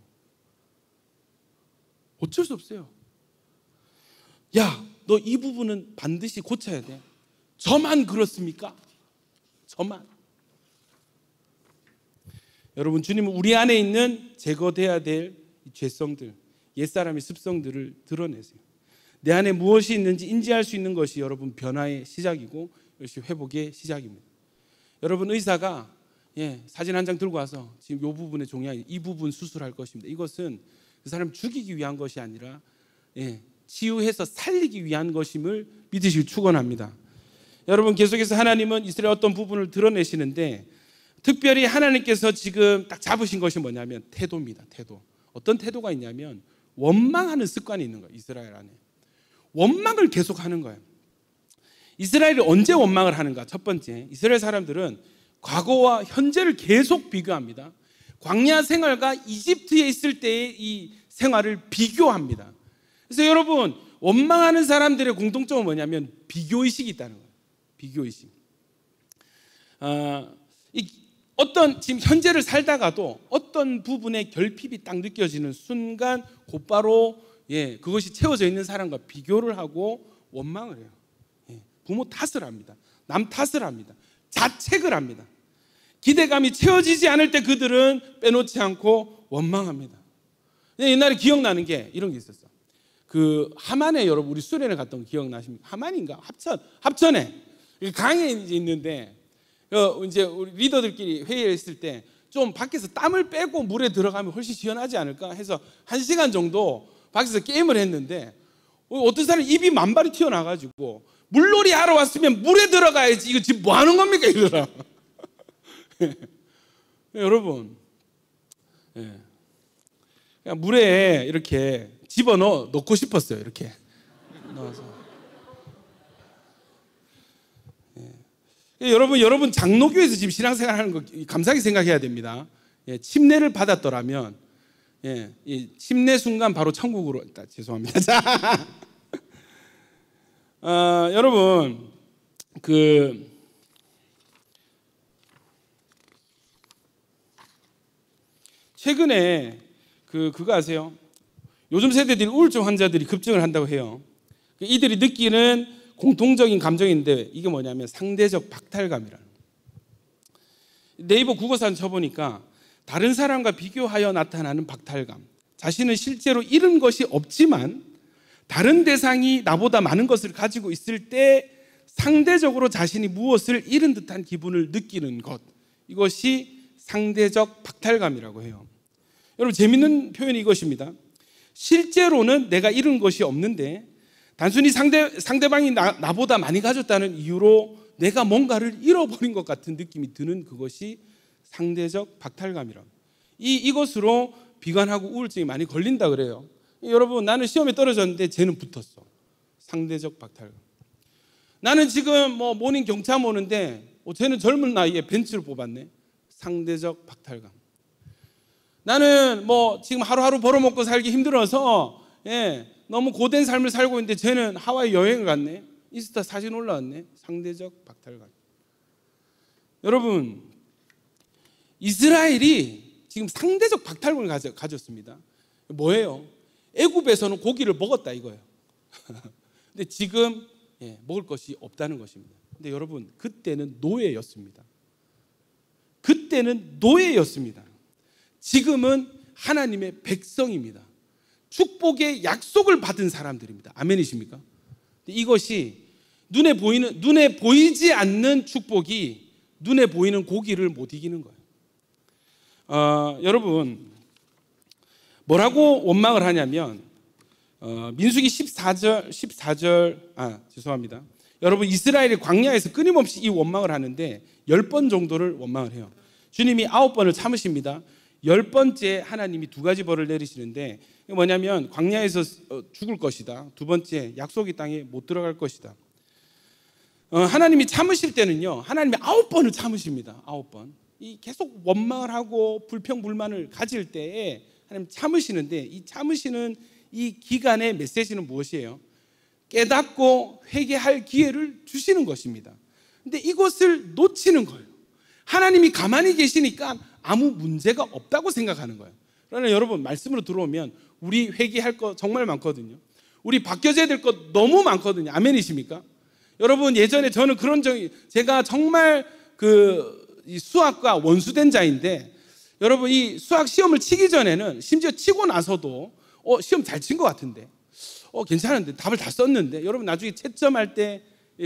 어쩔 수 없어요. 야, 너 이 부분은 반드시 고쳐야 돼. 저만 그렇습니까? 저만. 여러분, 주님은 우리 안에 있는 제거돼야 될 죄성들, 옛사람의 습성들을 드러내세요. 내 안에 무엇이 있는지 인지할 수 있는 것이 여러분 변화의 시작이고 이것이 회복의 시작입니다. 여러분, 의사가 사진 한 장 들고 와서 지금 이 부분에 종양, 이 부분 수술할 것입니다. 이것은 그 사람 죽이기 위한 것이 아니라 치유해서 살리기 위한 것임을 믿으시길 축원합니다. 여러분, 계속해서 하나님은 이스라엘 어떤 부분을 드러내시는데 특별히 하나님께서 지금 딱 잡으신 것이 뭐냐면 태도입니다. 태도. 어떤 태도가 있냐면 원망하는 습관이 있는 거예요. 이스라엘 안에 원망을 계속하는 거예요. 이스라엘이 언제 원망을 하는가? 첫 번째, 이스라엘 사람들은 과거와 현재를 계속 비교합니다. 광야 생활과 이집트에 있을 때의 이 생활을 비교합니다. 그래서 여러분, 원망하는 사람들의 공통점은 뭐냐면 비교의식이 있다는 거예요. 비교의식. 어떤 지금 현재를 살다가도 어떤 부분에 결핍이 딱 느껴지는 순간 곧바로 그것이 채워져 있는 사람과 비교를 하고 원망을 해요. 부모 탓을 합니다. 남 탓을 합니다. 자책을 합니다. 기대감이 채워지지 않을 때 그들은 빼놓지 않고 원망합니다. 옛날에 기억나는 게 이런 게 있었어. 그 하만에 여러분 우리 수련회 갔던 거 기억나십니까? 하만인가? 합천에 강에 이제 있는데 이제 우리 리더들끼리 회의를 했을 때 좀 밖에서 땀을 빼고 물에 들어가면 훨씬 시원하지 않을까 해서 1시간 정도 밖에서 게임을 했는데 어떤 사람이 입이 만발이 튀어나가지고 물놀이 하러 왔으면 물에 들어가야지 이거 지금 뭐 하는 겁니까 이러더라. 여러분, 그냥 물에 이렇게 집어넣고 싶었어요. 이렇게 넣어서. 여러분 장로교에서 지금 신앙생활하는 거 감사하게 생각해야 됩니다. 침례를 받았더라면 이 침례 순간 바로 천국으로 죄송합니다. 자, 여러분 최근에 그거 아세요? 요즘 세대들이 우울증 환자들이 급증을 한다고 해요. 이들이 느끼는 공통적인 감정인데 이게 뭐냐면 상대적 박탈감이라는 거예요. 네이버 국어사전 쳐보니까 다른 사람과 비교하여 나타나는 박탈감, 자신은 실제로 잃은 것이 없지만 다른 대상이 나보다 많은 것을 가지고 있을 때 상대적으로 자신이 무엇을 잃은 듯한 기분을 느끼는 것, 이것이 상대적 박탈감이라고 해요. 여러분, 재밌는 표현이 이것입니다. 실제로는 내가 잃은 것이 없는데 단순히 상대방이 나보다 많이 가졌다는 이유로 내가 뭔가를 잃어버린 것 같은 느낌이 드는 그것이 상대적 박탈감이라고. 이것으로 비관하고 우울증이 많이 걸린다 그래요. 여러분, 나는 시험에 떨어졌는데 쟤는 붙었어. 상대적 박탈감. 나는 지금 모닝 경참 오는데 쟤는 젊은 나이에 벤츠를 뽑았네. 상대적 박탈감. 나는 지금 하루하루 벌어먹고 살기 힘들어서 너무 고된 삶을 살고 있는데 쟤는 하와이 여행을 갔네. 인스타 사진 올라왔네. 상대적 박탈감. 여러분, 이스라엘이 지금 상대적 박탈감을 가졌습니다. 뭐예요? 애굽에서는 고기를 먹었다 이거예요. 근데 지금 먹을 것이 없다는 것입니다. 근데 여러분, 그때는 노예였습니다. 그때는 노예였습니다. 지금은 하나님의 백성입니다. 축복의 약속을 받은 사람들입니다. 아멘이십니까? 이것이 눈에 보이지 않는 축복이 눈에 보이는 고기를 못 이기는 거예요. 여러분, 뭐라고 원망을 하냐면 민수기 14절 죄송합니다. 여러분, 이스라엘이 광야에서 끊임없이 이 원망을 하는데 10번 정도를 원망을 해요. 주님이 9번을 참으십니다. 10번째 하나님이 두 가지 벌을 내리시는데 뭐냐면 광야에서 죽을 것이다. 두 번째, 약속의 땅에 못 들어갈 것이다. 하나님이 참으실 때는요, 하나님이 9번을 참으십니다. 9번. 이 계속 원망을 하고 불평불만을 가질 때에 하나님 참으시는데, 이 참으시는 이 기간의 메시지는 무엇이에요? 깨닫고 회개할 기회를 주시는 것입니다. 근데 이것을 놓치는 거예요. 하나님이 가만히 계시니까 아무 문제가 없다고 생각하는 거예요. 그러나 여러분, 말씀으로 들어오면 우리 회개할 거 정말 많거든요. 우리 바뀌어져야 될 것 너무 많거든요. 아멘이십니까? 여러분, 예전에 저는 제가 정말 이 수학과 원수된 자인데, 여러분, 이 수학 시험을 치기 전에는, 심지어 치고 나서도 시험 잘 친 것 같은데, 괜찮은데, 답을 다 썼는데, 여러분, 나중에 채점할 때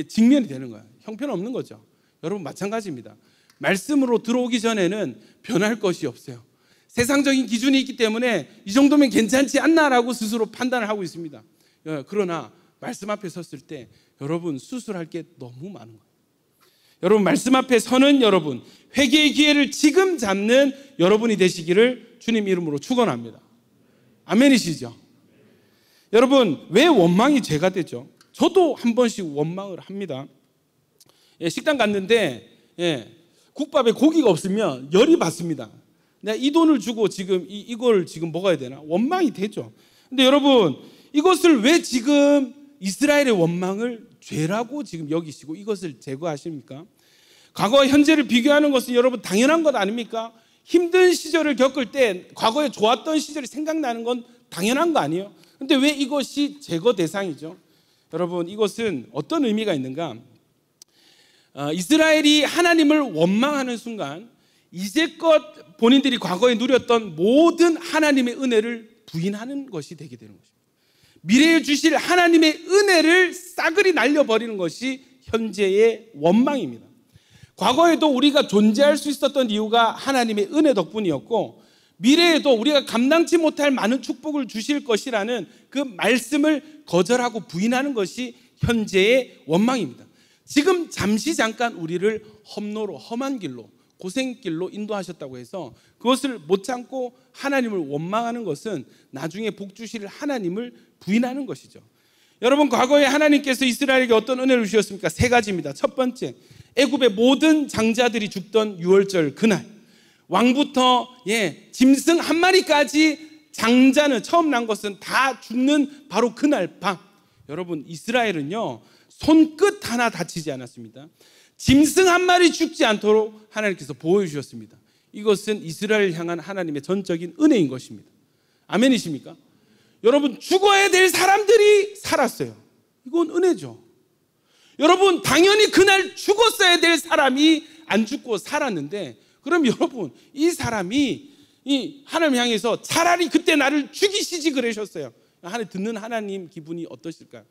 직면이 되는 거예요. 형편없는 거죠. 여러분, 마찬가지입니다. 말씀으로 들어오기 전에는 변할 것이 없어요. 세상적인 기준이 있기 때문에 이 정도면 괜찮지 않나라고 스스로 판단을 하고 있습니다. 그러나 말씀 앞에 섰을 때 여러분, 수술할 게 너무 많은 거예요. 여러분, 말씀 앞에 서는 여러분, 회개의 기회를 지금 잡는 여러분이 되시기를 주님 이름으로 축원합니다. 아멘이시죠? 여러분, 왜 원망이 죄가 되죠? 저도 한 번씩 원망을 합니다. 식당 갔는데 국밥에 고기가 없으면 열이 받습니다. 내가 이 돈을 주고 지금 이걸 지금 먹어야 되나? 원망이 되죠. 근데 여러분, 이것을 왜 지금 이스라엘의 원망을 죄라고 지금 여기시고 이것을 제거하십니까? 과거와 현재를 비교하는 것은 여러분 당연한 것 아닙니까? 힘든 시절을 겪을 때 과거에 좋았던 시절이 생각나는 건 당연한 거 아니에요? 근데 왜 이것이 제거 대상이죠? 여러분, 이것은 어떤 의미가 있는가? 이스라엘이 하나님을 원망하는 순간 이제껏 본인들이 과거에 누렸던 모든 하나님의 은혜를 부인하는 것이 되게 되는 것입니다. 미래에 주실 하나님의 은혜를 싸그리 날려버리는 것이 현재의 원망입니다. 과거에도 우리가 존재할 수 있었던 이유가 하나님의 은혜 덕분이었고, 미래에도 우리가 감당치 못할 많은 축복을 주실 것이라는 그 말씀을 거절하고 부인하는 것이 현재의 원망입니다. 지금 잠깐 우리를 험로로, 험한 길로, 고생길로 인도하셨다고 해서 그것을 못 참고 하나님을 원망하는 것은 나중에 복 주실 하나님을 부인하는 것이죠. 여러분, 과거에 하나님께서 이스라엘에게 어떤 은혜를 주셨습니까? 3가지입니다. 첫 번째, 애굽의 모든 장자들이 죽던 유월절 그날, 왕부터 짐승 한 마리까지 장자는, 처음 난 것은 다 죽는 바로 그날 밤, 여러분, 이스라엘은요 손끝 하나 다치지 않았습니다. 짐승 한 마리 죽지 않도록 하나님께서 보호해 주셨습니다. 이것은 이스라엘을 향한 하나님의 전적인 은혜인 것입니다. 아멘이십니까? 여러분, 죽어야 될 사람들이 살았어요. 이건 은혜죠. 여러분, 당연히 그날 죽었어야 될 사람이 안 죽고 살았는데, 그럼 여러분, 이 사람이 하나님 향해서 차라리 그때 나를 죽이시지 그러셨어요. 하나님 듣는 하나님 기분이 어떠실까요?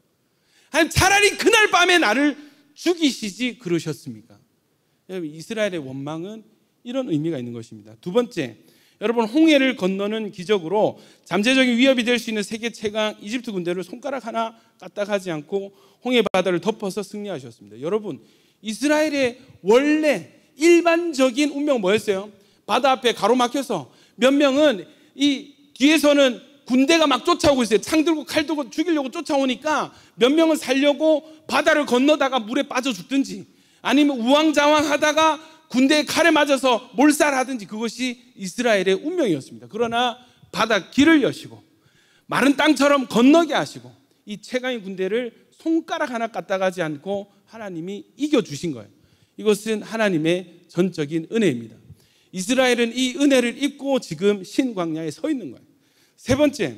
하나님, 차라리 그날 밤에 나를 죽이시지 그러셨습니까? 여러분, 이스라엘의 원망은 이런 의미가 있는 것입니다. 두 번째, 여러분, 홍해를 건너는 기적으로 잠재적인 위협이 될 수 있는 세계 최강 이집트 군대를 손가락 하나 까딱하지 않고 홍해 바다를 덮어서 승리하셨습니다. 여러분, 이스라엘의 원래 일반적인 운명은 뭐였어요? 바다 앞에 가로막혀서 몇 명은 이 뒤에서는 군대가 막 쫓아오고 있어요. 창 들고 칼 들고 죽이려고 쫓아오니까 몇 명은 살려고 바다를 건너다가 물에 빠져 죽든지, 아니면 우왕좌왕하다가 군대의 칼에 맞아서 몰살하든지, 그것이 이스라엘의 운명이었습니다. 그러나 바다 길을 여시고 마른 땅처럼 건너게 하시고 이 최강의 군대를 손가락 하나 까딱하지 않고 하나님이 이겨주신 거예요. 이것은 하나님의 전적인 은혜입니다. 이스라엘은 이 은혜를 입고 지금 신광야에 서 있는 거예요. 세 번째,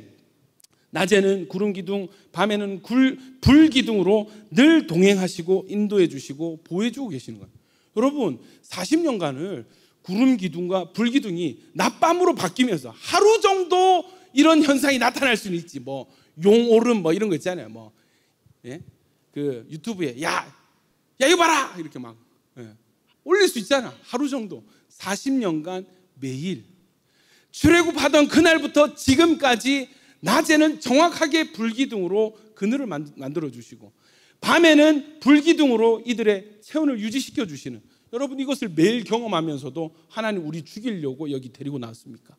낮에는 구름 기둥, 밤에는 불 기둥으로 늘 동행하시고 인도해 주시고 보호해 주고 계시는 거예요. 여러분, 40년간을 구름 기둥과 불 기둥이 낮밤으로 바뀌면서 하루 정도 이런 현상이 나타날 수는 있지. 뭐 용오름 뭐 이런 거 있잖아요. 뭐 예? 그 유튜브에 야 이거 봐라 이렇게 막 올릴 수 있잖아. 하루 정도. 40년간 매일 출애굽하던 그날부터 지금까지 낮에는 정확하게 불기둥으로 그늘을 만들어 주시고 밤에는 불기둥으로 이들의 체온을 유지시켜 주시는, 여러분 이것을 매일 경험하면서도 하나님 우리 죽이려고 여기 데리고 나왔습니까?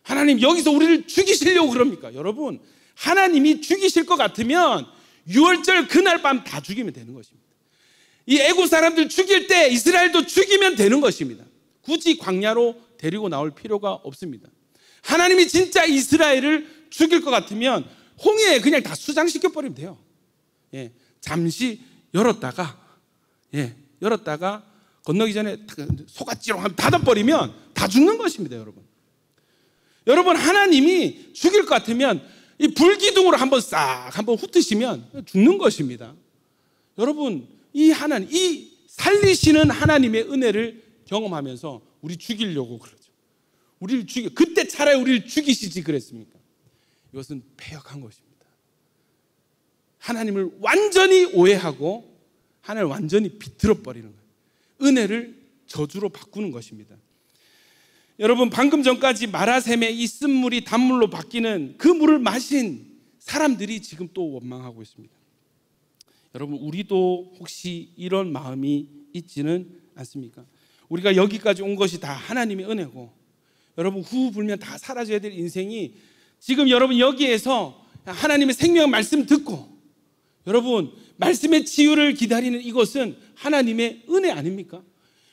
하나님 여기서 우리를 죽이시려고 그럽니까? 여러분 하나님이 죽이실 것 같으면 6월절 그날 밤 다 죽이면 되는 것입니다. 이 애국 사람들 죽일 때 이스라엘도 죽이면 되는 것입니다. 굳이 광야로 데리고 나올 필요가 없습니다. 하나님이 진짜 이스라엘을 죽일 것 같으면 홍해에 그냥 다 수장시켜 버리면 돼요. 예, 잠시 열었다가 건너기 전에 속았지롱 하면 닫아버리면 다 죽는 것입니다. 여러분 하나님이 죽일 것 같으면 이 불기둥으로 한번 훑으시면 죽는 것입니다. 여러분 이 살리시는 하나님의 은혜를 경험하면서 우리 죽이려고 그러죠. 그때 차라리 우리를 죽이시지 그랬습니까? 이것은 패역한 것입니다. 하나님을 완전히 오해하고 하나님을 완전히 비틀어 버리는 거예요. 은혜를 저주로 바꾸는 것입니다. 여러분 방금 전까지 마라샘에 이 쓴물이 단물로 바뀌는 그 물을 마신 사람들이 지금 또 원망하고 있습니다. 여러분 우리도 혹시 이런 마음이 있지는 않습니까? 우리가 여기까지 온 것이 다 하나님의 은혜고, 여러분 후 불면 다 사라져야 될 인생이 지금 여러분 여기에서 하나님의 생명 말씀 듣고 여러분 말씀의 치유를 기다리는 이것은 하나님의 은혜 아닙니까?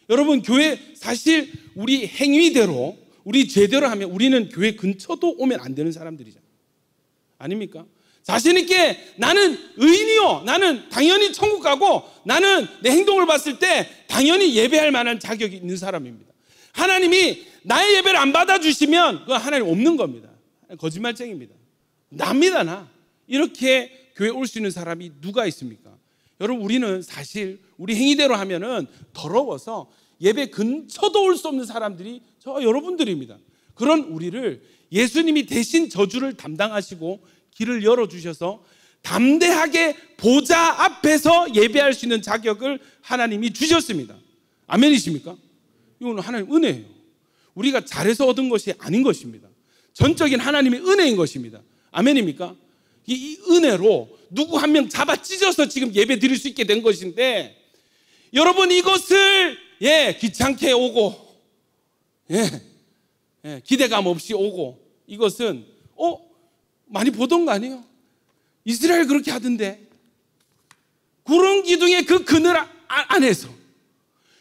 여러분 교회 사실 우리 행위대로 우리 죄대로 하면 우리는 교회 근처도 오면 안 되는 사람들이잖아요. 아닙니까? 자신 있게 나는 의인이요, 나는 당연히 천국 가고 나는 내 행동을 봤을 때 당연히 예배할 만한 자격이 있는 사람입니다. 하나님이 나의 예배를 안 받아주시면 그건 하나님 없는 겁니다. 거짓말쟁입니다. 납니다 나. 이렇게 교회 올 수 있는 사람이 누가 있습니까? 여러분 우리는 사실 우리 행위대로 하면은 더러워서 예배 근처도 올 수 없는 사람들이 저 여러분들입니다. 그런 우리를 예수님이 대신 저주를 담당하시고 길을 열어주셔서 담대하게 보좌 앞에서 예배할 수 있는 자격을 하나님이 주셨습니다. 아멘이십니까? 이건 하나님 은혜예요. 우리가 잘해서 얻은 것이 아닌 것입니다. 전적인 하나님의 은혜인 것입니다. 아멘입니까? 이 은혜로 누구 한 명 잡아 찢어서 지금 예배 드릴 수 있게 된 것인데, 여러분 이것을 귀찮게 오고 기대감 없이 오고, 이것은 많이 보던 거 아니에요? 이스라엘 그렇게 하던데. 구름 기둥의 그 그늘 안에서,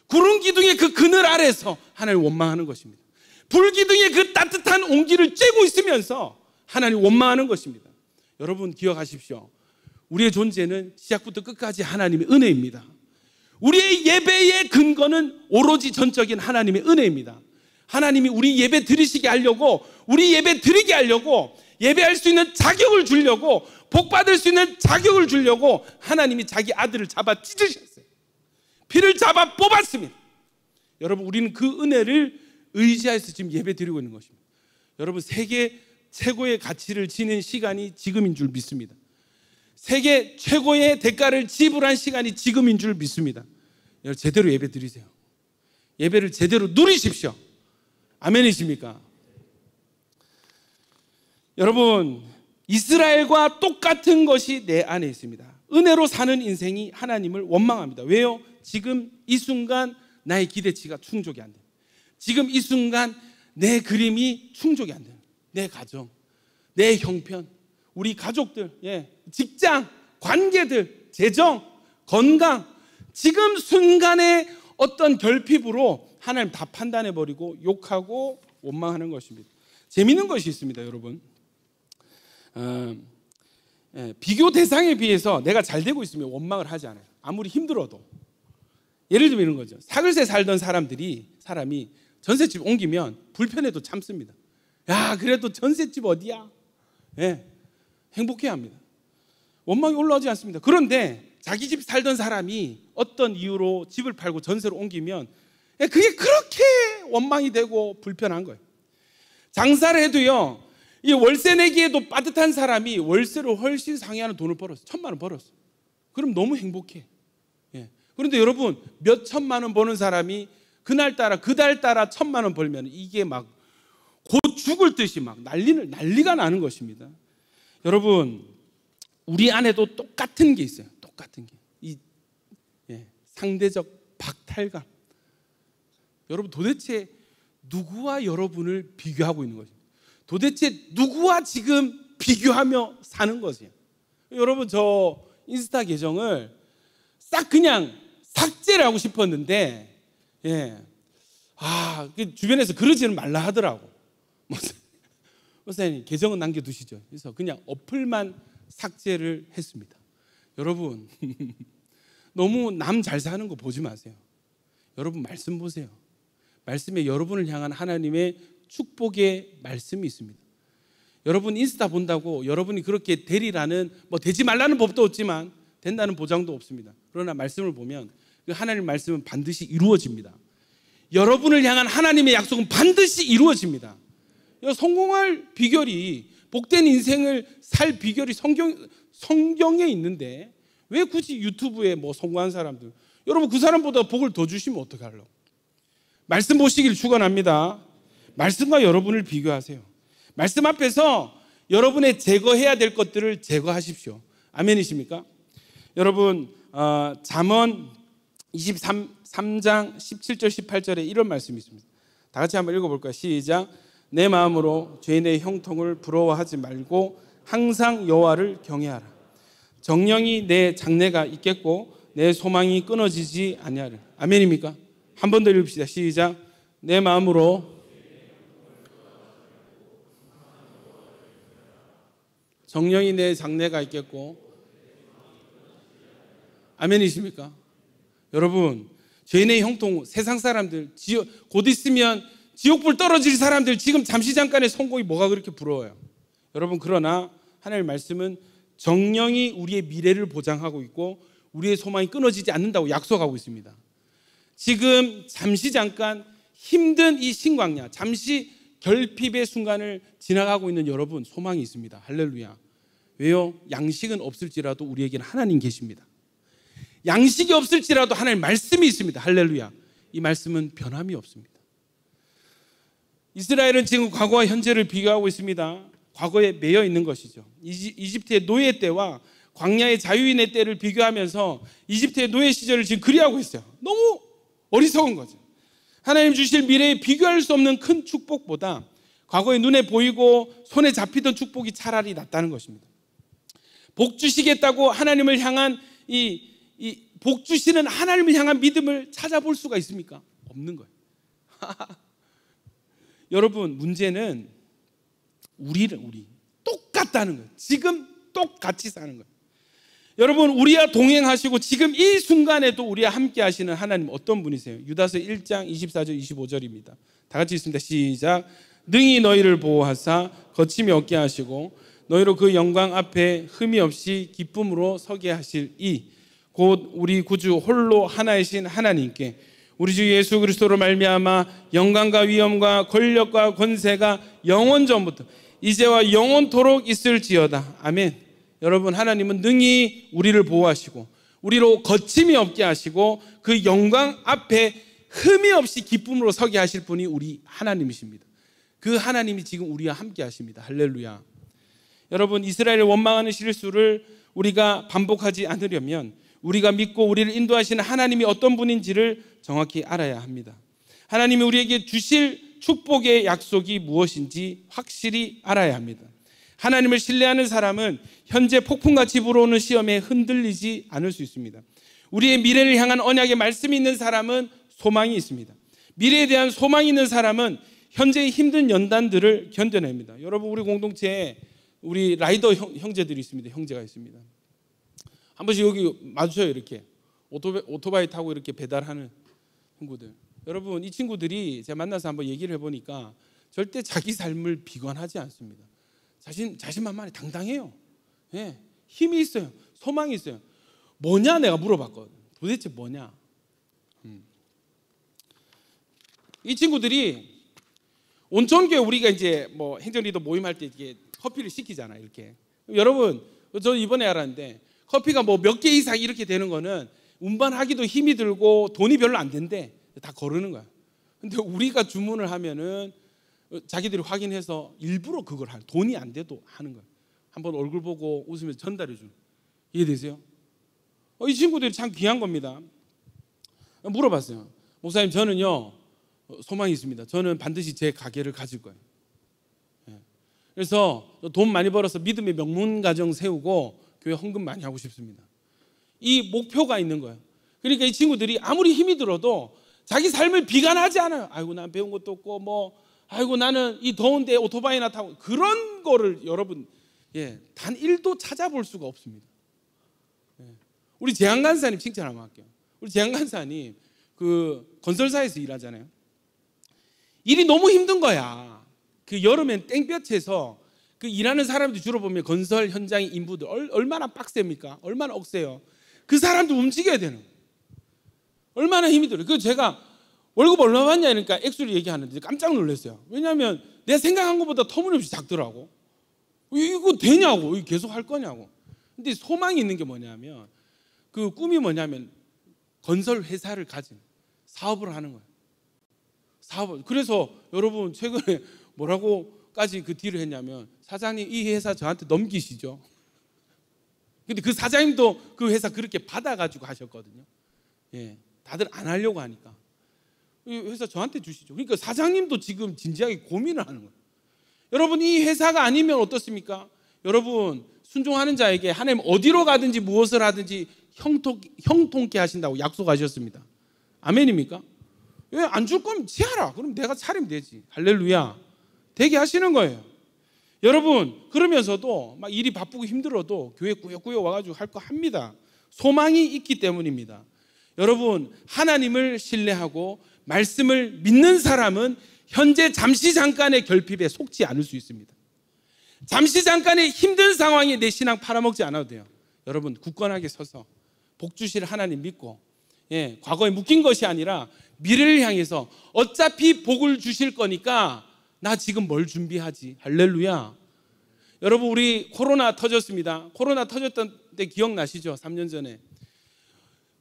구름 기둥의 그 그늘 아래서 하나님 원망하는 것입니다. 불 기둥의 그 따뜻한 온기를 쬐고 있으면서 하나님 원망하는 것입니다. 여러분 기억하십시오. 우리의 존재는 시작부터 끝까지 하나님의 은혜입니다. 우리의 예배의 근거는 오로지 전적인 하나님의 은혜입니다. 하나님이 우리 예배 드리시게 하려고, 우리 예배 드리게 하려고, 예배할 수 있는 자격을 주려고, 복 받을 수 있는 자격을 주려고 하나님이 자기 아들을 잡아 찢으셨어요. 피를 잡아 뽑았습니다. 여러분 우리는 그 은혜를 의지해서 지금 예배 드리고 있는 것입니다. 여러분 세계 최고의 가치를 지닌 시간이 지금인 줄 믿습니다. 세계 최고의 대가를 지불한 시간이 지금인 줄 믿습니다. 여러분 제대로 예배 드리세요. 예배를 제대로 누리십시오. 아멘이십니까? 여러분 이스라엘과 똑같은 것이 내 안에 있습니다. 은혜로 사는 인생이 하나님을 원망합니다. 왜요? 지금 이 순간 나의 기대치가 충족이 안 돼요. 지금 이 순간 내 그림이 충족이 안 돼요. 내 가정, 내 형편, 우리 가족들, 직장, 관계들, 재정, 건강, 지금 순간의 어떤 결핍으로 하나님 다 판단해버리고 욕하고 원망하는 것입니다. 재미있는 것이 있습니다, 여러분. 비교 대상에 비해서 내가 잘 되고 있으면 원망을 하지 않아요. 아무리 힘들어도. 예를 들면 이런 거죠. 사글세 살던 사람이 전셋집 옮기면 불편해도 참습니다. 야, 그래도 전셋집 어디야? 행복해야 합니다. 원망이 올라오지 않습니다. 그런데 자기 집 살던 사람이 어떤 이유로 집을 팔고 전세로 옮기면 그게 그렇게 원망이 되고 불편한 거예요. 장사를 해도요, 이 월세 내기에도 빠듯한 사람이 월세로 훨씬 상회하는 돈을 벌었어. 1,000만 원 벌었어. 그럼 너무 행복해. 예. 그런데 여러분, 몇 천만 원 버는 사람이 그날 따라 그 달 따라 1,000만 원 벌면 이게 막 곧 죽을 듯이 막 난리가 나는 것입니다. 여러분, 우리 안에도 똑같은 게 있어요. 똑같은 게. 상대적 박탈감. 여러분, 도대체 누구와 여러분을 비교하고 있는 거죠? 도대체 누구와 지금 비교하며 사는 거지? 여러분, 저 인스타 계정을 싹 그냥 삭제를 하고 싶었는데, 주변에서 그러지는 말라 하더라고. 목사님, 계정은 남겨두시죠. 그래서 그냥 어플만 삭제를 했습니다. 여러분, 너무 남 잘 사는 거 보지 마세요. 여러분, 말씀 보세요. 말씀에 여러분을 향한 하나님의 축복의 말씀이 있습니다. 여러분 인스타 본다고 여러분이 그렇게 되리라는, 되지 말라는 법도 없지만 된다는 보장도 없습니다. 그러나 말씀을 보면 그 하나님의 말씀은 반드시 이루어집니다. 여러분을 향한 하나님의 약속은 반드시 이루어집니다. 성공할 비결이, 복된 인생을 살 비결이 성경에 있는데 왜 굳이 유튜브에 성공한 사람들, 여러분 그 사람보다 복을 더 주시면 어떡하려고? 말씀 보시길 축원합니다. 말씀과 여러분을 비교하세요. 말씀 앞에서 여러분의 제거해야 될 것들을 제거하십시오. 아멘이십니까? 여러분, 잠언 23장 17절 18절에 이런 말씀이 있습니다. 다 같이 한번 읽어볼까요? 시작. 내 마음으로 죄인의 형통을 부러워하지 말고 항상 여호와를 경외하라. 정령이 내 장래가 있겠고 내 소망이 끊어지지 아니하리라. 아멘입니까? 한 번 더 읽읍시다. 시작. 내 마음으로 정령이 내 장래가 있겠고. 아멘이십니까? 여러분, 죄인의 형통, 세상 사람들, 곧 있으면 지옥불 떨어질 사람들, 지금 잠시 잠깐의 성공이 뭐가 그렇게 부러워요? 여러분, 그러나 하나님의 말씀은 정령이 우리의 미래를 보장하고 있고 우리의 소망이 끊어지지 않는다고 약속하고 있습니다. 지금 잠시 잠깐 힘든 이 신광야, 잠시 결핍의 순간을 지나가고 있는 여러분, 소망이 있습니다. 할렐루야. 왜요? 양식은 없을지라도 우리에게는 하나님 계십니다. 양식이 없을지라도 하나님 말씀이 있습니다. 할렐루야. 이 말씀은 변함이 없습니다. 이스라엘은 지금 과거와 현재를 비교하고 있습니다. 과거에 매여 있는 것이죠. 이집트의 노예 때와 광야의 자유인의 때를 비교하면서 이집트의 노예 시절을 지금 그리하고 있어요. 너무 어리석은 거죠. 하나님 주실 미래에 비교할 수 없는 큰 축복보다 과거에 눈에 보이고 손에 잡히던 축복이 차라리 낫다는 것입니다. 복 주시겠다고 하나님을 향한 이 복 주시는 하나님을 향한 믿음을 찾아볼 수가 있습니까? 없는 거예요. 여러분, 문제는 우리 똑같다는 거예요. 지금 똑같이 사는 거예요. 여러분, 우리와 동행하시고 지금 이 순간에도 우리와 함께 하시는 하나님 어떤 분이세요? 유다서 1장 24절 25절입니다. 다 같이 읽습니다. 시작. 능히 너희를 보호하사 거침이 없게 하시고 너희로 그 영광 앞에 흠이 없이 기쁨으로 서게 하실 곧 우리 구주 홀로 하나이신 하나님께 우리 주 예수 그리스도로 말미암아 영광과 위엄과 권력과 권세가 영원 전부터 이제와 영원토록 있을지어다. 아멘. 여러분, 하나님은 능히 우리를 보호하시고 우리로 거침이 없게 하시고 그 영광 앞에 흠이 없이 기쁨으로 서게 하실 분이 우리 하나님이십니다. 그 하나님이 지금 우리와 함께 하십니다. 할렐루야. 여러분, 이스라엘을 원망하는 실수를 우리가 반복하지 않으려면 우리가 믿고 우리를 인도하시는 하나님이 어떤 분인지를 정확히 알아야 합니다. 하나님이 우리에게 주실 축복의 약속이 무엇인지 확실히 알아야 합니다. 하나님을 신뢰하는 사람은 현재 폭풍같이 불어오는 시험에 흔들리지 않을 수 있습니다. 우리의 미래를 향한 언약의 말씀이 있는 사람은 소망이 있습니다. 미래에 대한 소망이 있는 사람은 현재의 힘든 연단들을 견뎌냅니다. 여러분, 우리 공동체에 우리 라이더 형제들이 있습니다. 형제가 있습니다. 한 번씩 여기 마주쳐요. 이렇게 오토바이 타고 이렇게 배달하는 친구들. 여러분, 이 친구들이 제가 만나서 한번 얘기를 해보니까 절대 자기 삶을 비관하지 않습니다. 자신만만해, 당당해요. 힘이 있어요. 소망이 있어요. 뭐냐 내가 물어봤거든. 도대체 뭐냐? 이 친구들이 온천교회 우리가 이제 뭐 행정리더 모임할 때 이게 커피를 시키잖아요. 이렇게. 여러분, 저 이번에 알았는데 커피가 뭐 몇 개 이상 이렇게 되는 거는 운반하기도 힘이 들고 돈이 별로 안 된대. 다 거르는 거야. 근데 우리가 주문을 하면은 자기들이 확인해서 일부러 그걸 하는, 돈이 안 돼도 하는 거야. 한번 얼굴 보고 웃으면서 전달해 주는. 이해되세요? 이 친구들이 참 귀한 겁니다. 물어봤어요. 목사님, 저는요 소망이 있습니다. 저는 반드시 제 가게를 가질 거예요. 그래서 돈 많이 벌어서 믿음의 명문 가정 세우고 교회 헌금 많이 하고 싶습니다. 이 목표가 있는 거예요. 그러니까 이 친구들이 아무리 힘이 들어도 자기 삶을 비관하지 않아요. 아이고, 난 배운 것도 없고 뭐 아이고, 나는 이 더운데 오토바이나 타고, 그런 거를 여러분 단 1도 찾아볼 수가 없습니다. 우리 재한 간사님 칭찬 한번 할게요. 우리 재한 간사님 그 건설사에서 일하잖아요. 일이 너무 힘든 거야. 그 여름엔 땡볕에서 그 일하는 사람들 주로 보면 건설 현장의 인부들 얼마나 빡셉니까? 얼마나 억세요. 그 사람도 움직여야 되는 거예요. 얼마나 힘이 들어요. 그래서 제가 월급 얼마 받냐 그러니까 액수를 얘기하는데 깜짝 놀랐어요. 왜냐하면 내가 생각한 것보다 터무니없이 작더라고. 이거 되냐고, 이거 계속 할 거냐고. 근데 소망이 있는 게 뭐냐면, 그 꿈이 뭐냐면 건설 회사를 가진 사업을 하는 거예요. 사업을. 그래서 여러분 최근에 뭐라고까지 그 딜을 했냐면, 사장님 이 회사 저한테 넘기시죠. 근데 그 사장님도 그 회사 그렇게 받아가지고 하셨거든요. 다들 안 하려고 하니까 이 회사 저한테 주시죠. 그러니까 사장님도 지금 진지하게 고민을 하는 거예요. 여러분, 이 회사가 아니면 어떻습니까? 여러분, 순종하는 자에게 하나님 어디로 가든지 무엇을 하든지 형통케 하신다고 약속하셨습니다. 아멘입니까? 왜 안 줄 거면 지하라. 그럼 내가 차리면 되지. 할렐루야. 되게 하시는 거예요. 여러분, 그러면서도 막 일이 바쁘고 힘들어도 교회 꾸역꾸역 와가지고 할 거 합니다. 소망이 있기 때문입니다. 여러분, 하나님을 신뢰하고 말씀을 믿는 사람은 현재 잠시 잠깐의 결핍에 속지 않을 수 있습니다. 잠시 잠깐의 힘든 상황에 내 신앙 팔아먹지 않아도 돼요. 여러분, 굳건하게 서서 복 주실 하나님 믿고, 과거에 묶인 것이 아니라 미래를 향해서 어차피 복을 주실 거니까 나 지금 뭘 준비하지? 할렐루야. 여러분, 우리 코로나 터졌습니다. 코로나 터졌던 때 기억나시죠? 3년 전에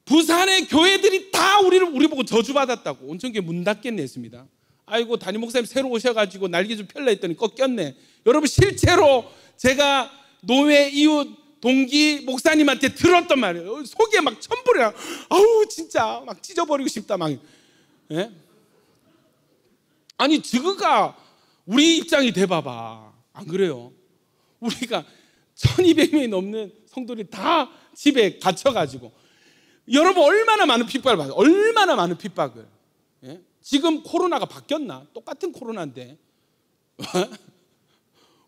부산의 교회들이 다 우리 보고 저주받았다고 온천교회 문 닫겠네 했습니다. 아이고, 담임 목사님 새로 오셔가지고 날개 좀 펼라 했더니 꺾였네. 여러분, 실제로 제가 노회 이웃 동기 목사님한테 들었단 말이에요. 속에 막 천불이랑 아우 진짜 막 찢어버리고 싶다 막. 아니, 저거가 우리 입장이 돼봐봐. 안 그래요? 우리가 1200명이 넘는 성도들이 다 집에 갇혀가지고, 여러분 얼마나 많은 핍박을 받아요. 얼마나 많은 핍박을. 지금 코로나가 바뀌었나? 똑같은 코로나인데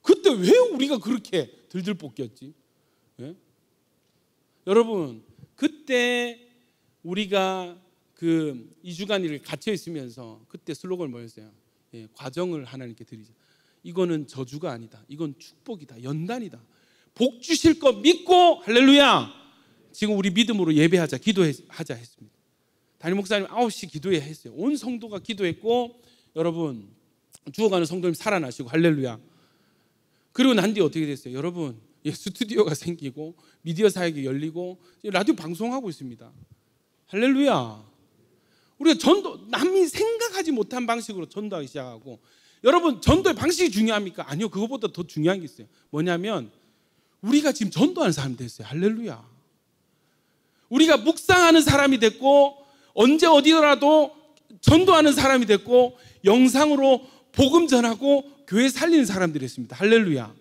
그때 왜 우리가 그렇게 들들 볶였지? 여러분, 그때 우리가 그 2주간 갇혀 있으면서 그때 슬로건을 뭐였어요? 과정을 하나님께 드리자. 이거는 저주가 아니다. 이건 축복이다. 연단이다. 복 주실 거 믿고 할렐루야. 지금 우리 믿음으로 예배하자, 기도하자 했습니다. 담임 목사님 9시 기도해 했어요. 온 성도가 기도했고, 여러분 죽어가는 성도님 살아나시고 할렐루야. 그리고 난 뒤에 어떻게 됐어요? 여러분, 스튜디오가 생기고 미디어 사역이 열리고 라디오 방송하고 있습니다. 할렐루야. 우리가 전도, 남이 생각하지 못한 방식으로 전도하기 시작하고, 여러분 전도의 방식이 중요합니까? 아니요, 그것보다 더 중요한 게 있어요. 뭐냐면 우리가 지금 전도하는 사람이 됐어요. 할렐루야. 우리가 묵상하는 사람이 됐고, 언제 어디라도 전도하는 사람이 됐고, 영상으로 복음 전하고 교회 살리는 사람들이 됐습니다. 할렐루야.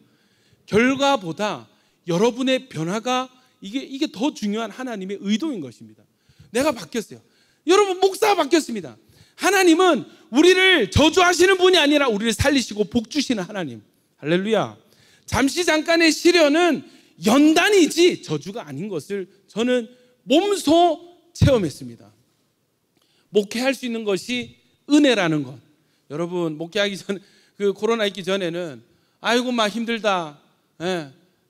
결과보다 여러분의 변화가 이게 더 중요한 하나님의 의도인 것입니다. 내가 바뀌었어요. 여러분, 목사가 바뀌었습니다. 하나님은 우리를 저주하시는 분이 아니라 우리를 살리시고 복 주시는 하나님. 할렐루야. 잠시 잠깐의 시련은 연단이지 저주가 아닌 것을 저는 몸소 체험했습니다. 목회할 수 있는 것이 은혜라는 것. 여러분, 목회하기 전, 그 코로나 있기 전에는 아이고 막 힘들다.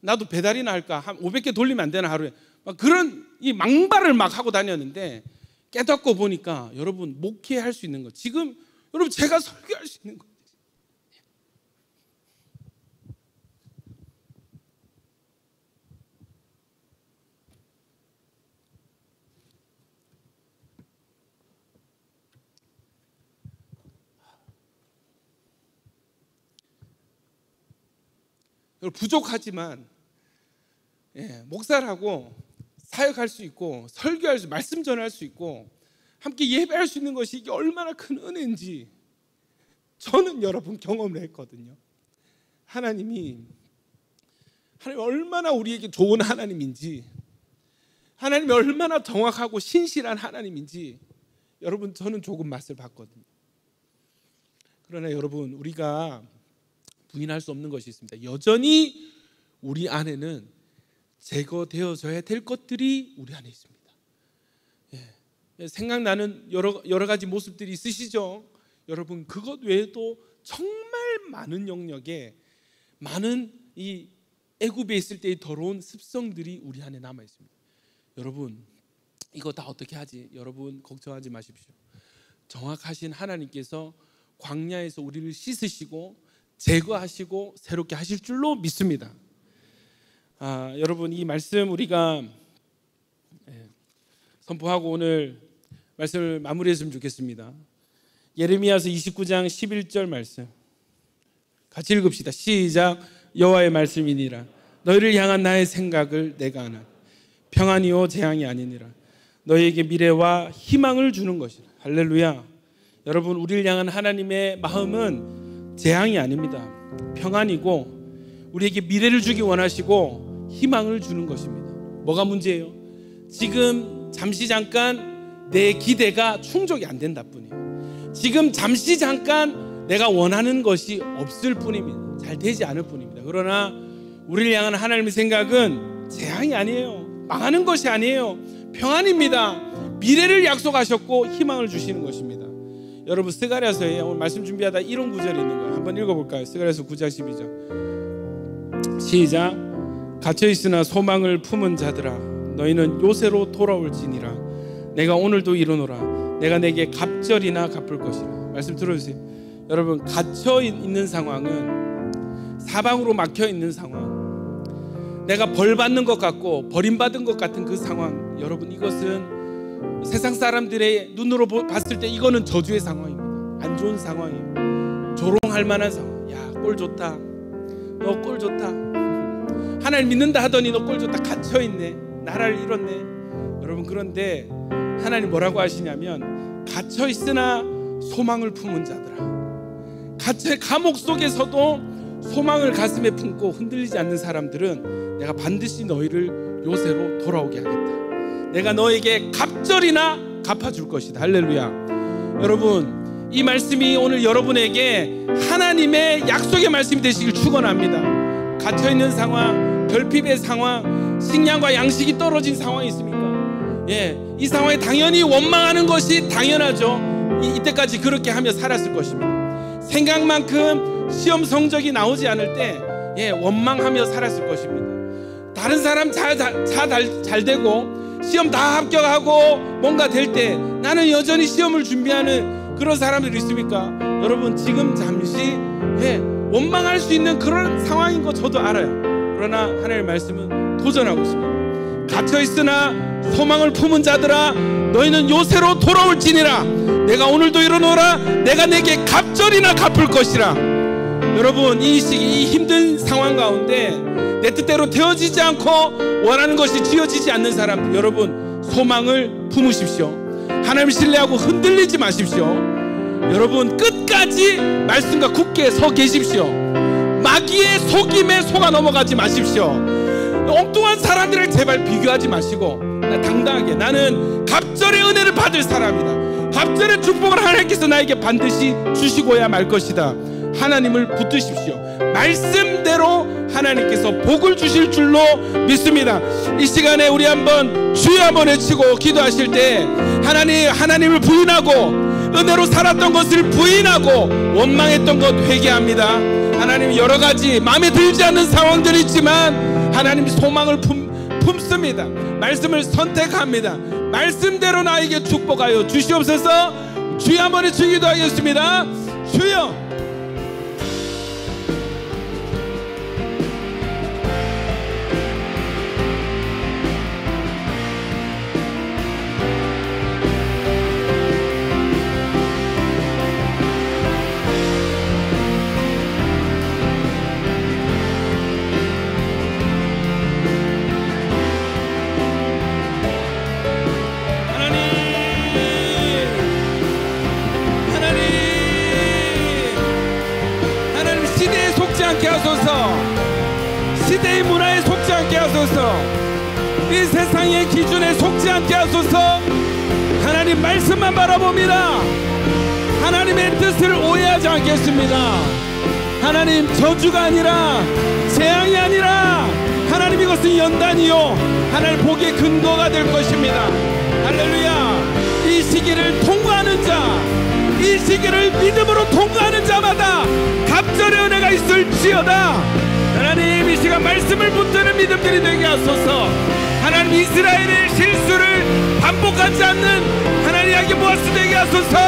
나도 배달이나 할까? 한 500개 돌리면 안 되나 하루에? 막 그런 이 망발을 막 하고 다녔는데, 깨닫고 보니까 여러분 목회할 수 있는 것, 지금 여러분 제가 설교할 수 있는 것, 부족하지만 목사라고 사역할 수 있고 설교할 수, 말씀 전할 수 있고 함께 예배할 수 있는 것이 이게 얼마나 큰 은혜인지 저는 여러분 경험을 했거든요. 하나님이 얼마나 우리에게 좋은 하나님인지, 하나님이 얼마나 정확하고 신실한 하나님인지 여러분 저는 조금 맛을 봤거든요. 그러나 여러분, 우리가 부인할 수 없는 것이 있습니다. 여전히 우리 안에는 제거되어져야 될 것들이 우리 안에 있습니다. 생각나는 여러 가지 모습들이 있으시죠? 여러분, 그것 외에도 정말 많은 영역에 많은 이 애굽에 있을 때의 더러운 습성들이 우리 안에 남아 있습니다. 여러분, 이거 다 어떻게 하지? 여러분 걱정하지 마십시오. 정확하신 하나님께서 광야에서 우리를 씻으시고 제거하시고 새롭게 하실 줄로 믿습니다. 여러분, 이 말씀 우리가 선포하고 오늘 말씀을 마무리했으면 좋겠습니다. 예레미야서 29장 11절 말씀 같이 읽읍시다. 시작. 여호와의 말씀이니라. 너희를 향한 나의 생각을 내가 아나 평안이요 재앙이 아니니라. 너희에게 미래와 희망을 주는 것이라. 할렐루야. 여러분, 우리를 향한 하나님의 마음은 재앙이 아닙니다. 평안이고 우리에게 미래를 주기 원하시고 희망을 주는 것입니다. 뭐가 문제예요? 지금 잠시 잠깐 내 기대가 충족이 안 된다 뿐이에요. 지금 잠시 잠깐 내가 원하는 것이 없을 뿐입니다. 잘 되지 않을 뿐입니다. 그러나 우리를 향한 하나님의 생각은 재앙이 아니에요. 망하는 것이 아니에요. 평안입니다. 미래를 약속하셨고 희망을 주시는 것입니다. 여러분, 스가랴서에 오늘 말씀 준비하다 이런 구절이 있는 거예요. 한번 읽어볼까요? 스가랴서 9장 12절 시작. 갇혀있으나 소망을 품은 자들아 너희는 요새로 돌아올지니라. 내가 오늘도 이르노라. 내가 내게 갑절이나 갚을 것이라. 말씀 들어주세요. 여러분, 갇혀있는 상황은 사방으로 막혀있는 상황, 내가 벌받는 것 같고 버림받은 것 같은 그 상황, 여러분 이것은 세상 사람들의 눈으로 봤을 때 이거는 저주의 상황입니다. 안 좋은 상황이에요. 조롱할 만한 상황. 야, 꼴 좋다. 너 꼴 좋다. 하나님 믿는다 하더니 너 꼴 좋다. 갇혀있네. 나라를 잃었네. 여러분, 그런데 하나님 뭐라고 하시냐면 갇혀있으나 소망을 품은 자들아, 감옥 속에서도 소망을 가슴에 품고 흔들리지 않는 사람들은 내가 반드시 너희를 요새로 돌아오게 하겠다. 내가 너에게 갑절이나 갚아줄 것이다. 할렐루야. 여러분, 이 말씀이 오늘 여러분에게 하나님의 약속의 말씀이 되시길 축원합니다. 갇혀있는 상황, 결핍의 상황, 식량과 양식이 떨어진 상황이 있습니까? 이 상황에 당연히 원망하는 것이 당연하죠. 이때까지 그렇게 하며 살았을 것입니다. 생각만큼 시험 성적이 나오지 않을 때 원망하며 살았을 것입니다. 다른 사람 잘 되고 시험 다 합격하고 뭔가 될 때 나는 여전히 시험을 준비하는 그런 사람들이 있습니까? 여러분, 지금 잠시 원망할 수 있는 그런 상황인 거 저도 알아요. 그러나 하나님의 말씀은 도전하고 있습니다. 갇혀있으나 소망을 품은 자들아 너희는 요새로 돌아올지니라. 내가 오늘도 일어나라. 내가 내게 갑절이나 갚을 것이라. 여러분, 이 시기, 이 힘든 상황 가운데 내 뜻대로 되어지지 않고 원하는 것이 지어지지 않는 사람들, 여러분 소망을 품으십시오. 하나님을 신뢰하고 흔들리지 마십시오. 여러분, 끝까지 말씀과 굳게 서 계십시오. 마귀의 속임에 속아 넘어가지 마십시오. 엉뚱한 사람들을 제발 비교하지 마시고 당당하게 나는 갑절의 은혜를 받을 사람이다. 갑절의 축복을 하나님께서 나에게 반드시 주시고야 말 것이다. 하나님을 붙드십시오. 말씀대로 하나님께서 복을 주실 줄로 믿습니다. 이 시간에 우리 한번 주여 한번 외치고 기도하실 때 하나님을 부인하고 은혜로 살았던 것을 부인하고 원망했던 것 회개합니다. 하나님, 여러 가지 마음에 들지 않는 상황들이 있지만 하나님 소망을 품습니다. 말씀을 선택합니다. 말씀대로 나에게 축복하여 주시옵소서. 주여 한번 외치고 기도하겠습니다. 주여. 시대의 문화에 속지 않게 하소서. 이 세상의 기준에 속지 않게 하소서. 하나님 말씀만 바라봅니다. 하나님의 뜻을 오해하지 않겠습니다. 하나님 저주가 아니라 재앙이 아니라 하나님 이것은 연단이요 하나님 복의 근거가 될 것입니다. 할렐루야. 이 시기를 통과하는 자, 이 시기를 믿음으로 통과하는 자마다 갑절의 은혜가 있을지어다. 하나님 이 시간 말씀을 붙드는 믿음들이 되게 하소서. 하나님 이스라엘의 실수를 반복하지 않는 하나님 야기 보아스 되게 하소서.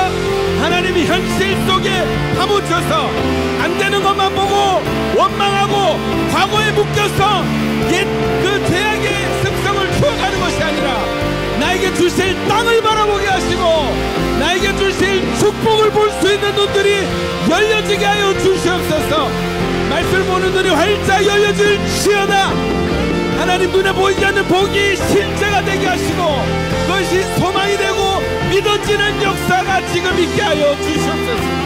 하나님이 현실 속에 파묻혀서 안 되는 것만 보고 원망하고 과거에 묶여서 옛 그 죄악의 습성을 추억하는 것이 아니라 나에게 주실 땅을 바라보게 하시고 나에게 주실 축복을 볼 수 있는 눈들이 열려지게 하여 주시옵소서. 말씀을 보는 눈이 활짝 열려질지어다. 하나님 눈에 보이지 않는 복이 실제가 되게 하시고 그것이 소망이 되고 믿어지는 역사가 지금 있게 하여 주시옵소서.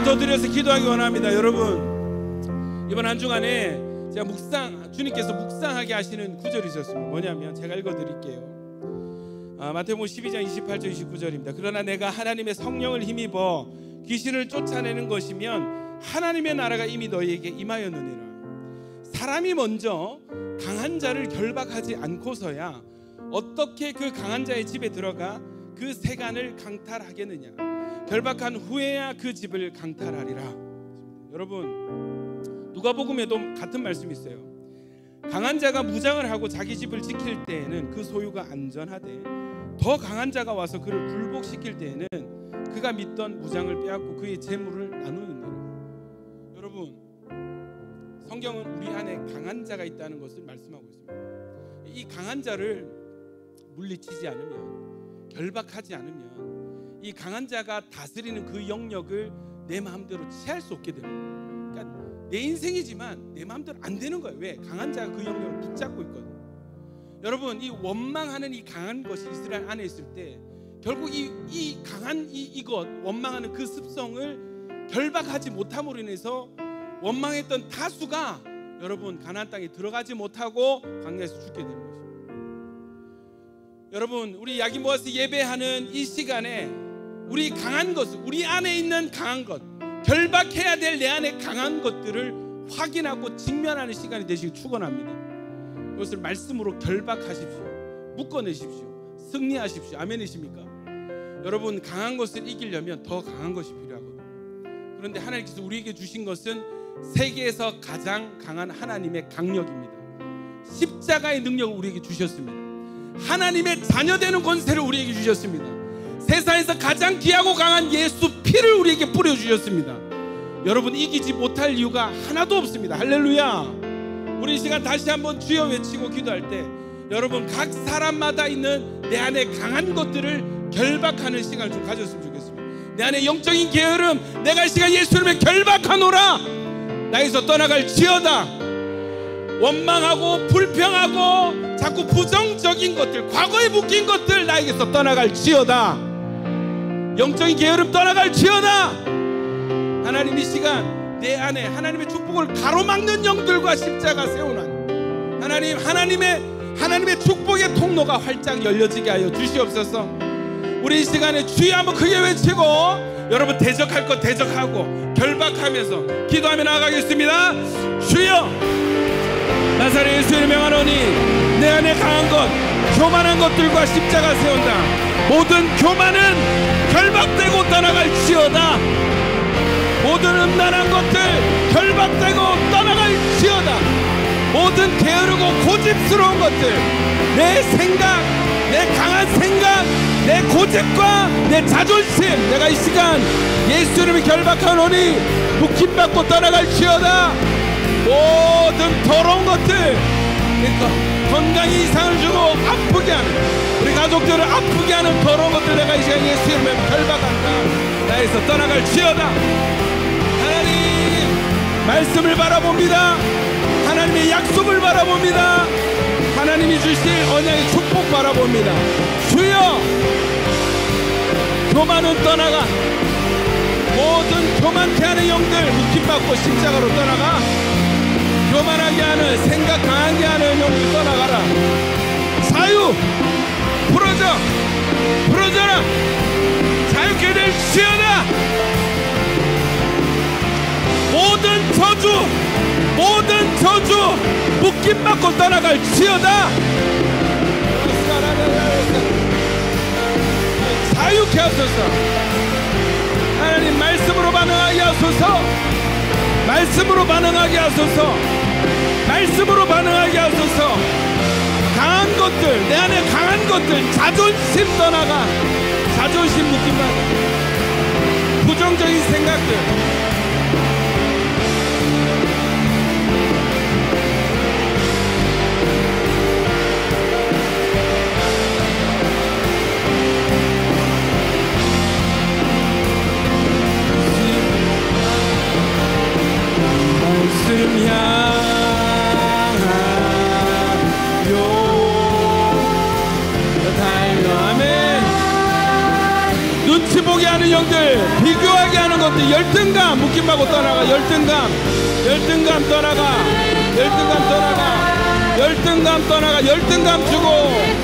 더 드려서 기도하기 원합니다. 여러분 이번 한 주간에 제가 주님께서 묵상하게 하시는 구절이 있었습니다. 뭐냐면 제가 읽어드릴게요. 마태복음 12장 28절 29절입니다. 그러나 내가 하나님의 성령을 힘입어 귀신을 쫓아내는 것이면 하나님의 나라가 이미 너희에게 임하였느니라. 사람이 먼저 강한 자를 결박하지 않고서야 어떻게 그 강한 자의 집에 들어가 그 세간을 강탈하겠느냐. 결박한 후에야 그 집을 강탈하리라. 여러분 누가복음에도 같은 말씀이 있어요. 강한 자가 무장을 하고 자기 집을 지킬 때에는 그 소유가 안전하되 더 강한 자가 와서 그를 굴복시킬 때에는 그가 믿던 무장을 빼앗고 그의 재물을 나누느니라. 여러분 성경은 우리 안에 강한 자가 있다는 것을 말씀하고 있습니다. 이 강한 자를 물리치지 않으면, 결박하지 않으면 이 강한 자가 다스리는 그 영역을 내 마음대로 취할 수 없게 됩니다. 그러니까 내 인생이지만 내 마음대로 안 되는 거예요. 왜? 강한 자가 그 영역을 붙잡고 있거든요. 여러분 이 원망하는 이 강한 것이 이스라엘 안에 있을 때 결국 이 강한 이것 원망하는 그 습성을 결박하지 못함으로 인해서 원망했던 다수가 여러분 가나안 땅에 들어가지 못하고 광야에서 죽게 되는 것입니다. 여러분 우리 야긴 보아스 예배하는 이 시간에 우리 강한 것, 우리 안에 있는 강한 것, 결박해야 될 내 안에 강한 것들을 확인하고 직면하는 시간이 되시길 축원합니다. 그것을 말씀으로 결박하십시오. 묶어내십시오. 승리하십시오. 아멘이십니까? 여러분 강한 것을 이기려면 더 강한 것이 필요하거든요. 그런데 하나님께서 우리에게 주신 것은 세계에서 가장 강한 하나님의 강력입니다. 십자가의 능력을 우리에게 주셨습니다. 하나님의 자녀되는 권세를 우리에게 주셨습니다. 세상에서 가장 귀하고 강한 예수 피를 우리에게 뿌려주셨습니다. 여러분 이기지 못할 이유가 하나도 없습니다. 할렐루야. 우리 이 시간 다시 한번 주여 외치고 기도할 때 여러분 각 사람마다 있는 내 안에 강한 것들을 결박하는 시간을 좀 가졌으면 좋겠습니다. 내 안에 영적인 게으름, 내가 이 시간 예수 이름에 결박하노라. 나에서 떠나갈 지어다. 원망하고 불평하고 자꾸 부정적인 것들, 과거에 묶인 것들 나에게서 떠나갈지어다. 영적인 게으름 떠나갈지어다. 하나님 이 시간 내 안에 하나님의 축복을 가로막는 영들과 십자가 세우는 하나님의 축복의 통로가 활짝 열려지게 하여 주시옵소서. 우리 이 시간에 주여 한번 크게 외치고 여러분 대적할 것 대적하고 결박하면서 기도하며 나아가겠습니다. 주여, 나사렛 예수의 명하노니 내 안에 강한 것, 교만한 것들과 십자가 세운다. 모든 교만은 결박되고 떠나갈지어다. 모든 음란한 것들 결박되고 떠나갈지어다. 모든 게으르고 고집스러운 것들, 내 생각, 내 강한 생각, 내 고집과 내 자존심, 내가 이 시간 예수 이름에 결박하노니 묶임받고 떠나갈지어다. 모든 더러운 것들, 그러니까 건강에 이상을 주고 아프게 하는, 우리 가족들을 아프게 하는 더러운 것들 내가 이 시간 예수 이름에 결박한다. 나에서 떠나갈지어다. 하나님 말씀을 바라봅니다. 하나님의 약속을 바라봅니다. 하나님이 주실 언약의 축복 바라봅니다. 주여, 교만은 떠나가. 모든 교만케 하는 영들 묶임받고 십자가로 떠나가. 교만하게 하는, 생각 강하게 하는 영들 떠나가라. 자유 풀어져라. 자유케 될지어다. 모든 저주 묶임받고 떠나갈지어다. 자유케 하소서. 하나님 말씀으로 반응하게 하소서. 말씀으로 반응하게 하소서. 강한 것들, 내 안에 강한 것들, 자존심 떠나가. 자존심 묶임받아. 부정적인 생각들, 눈치 보게 하는 영들, 비교하게 하는 것들, 열등감 묶임받고 떠나가. 열등감 떠나가. 열등감 주고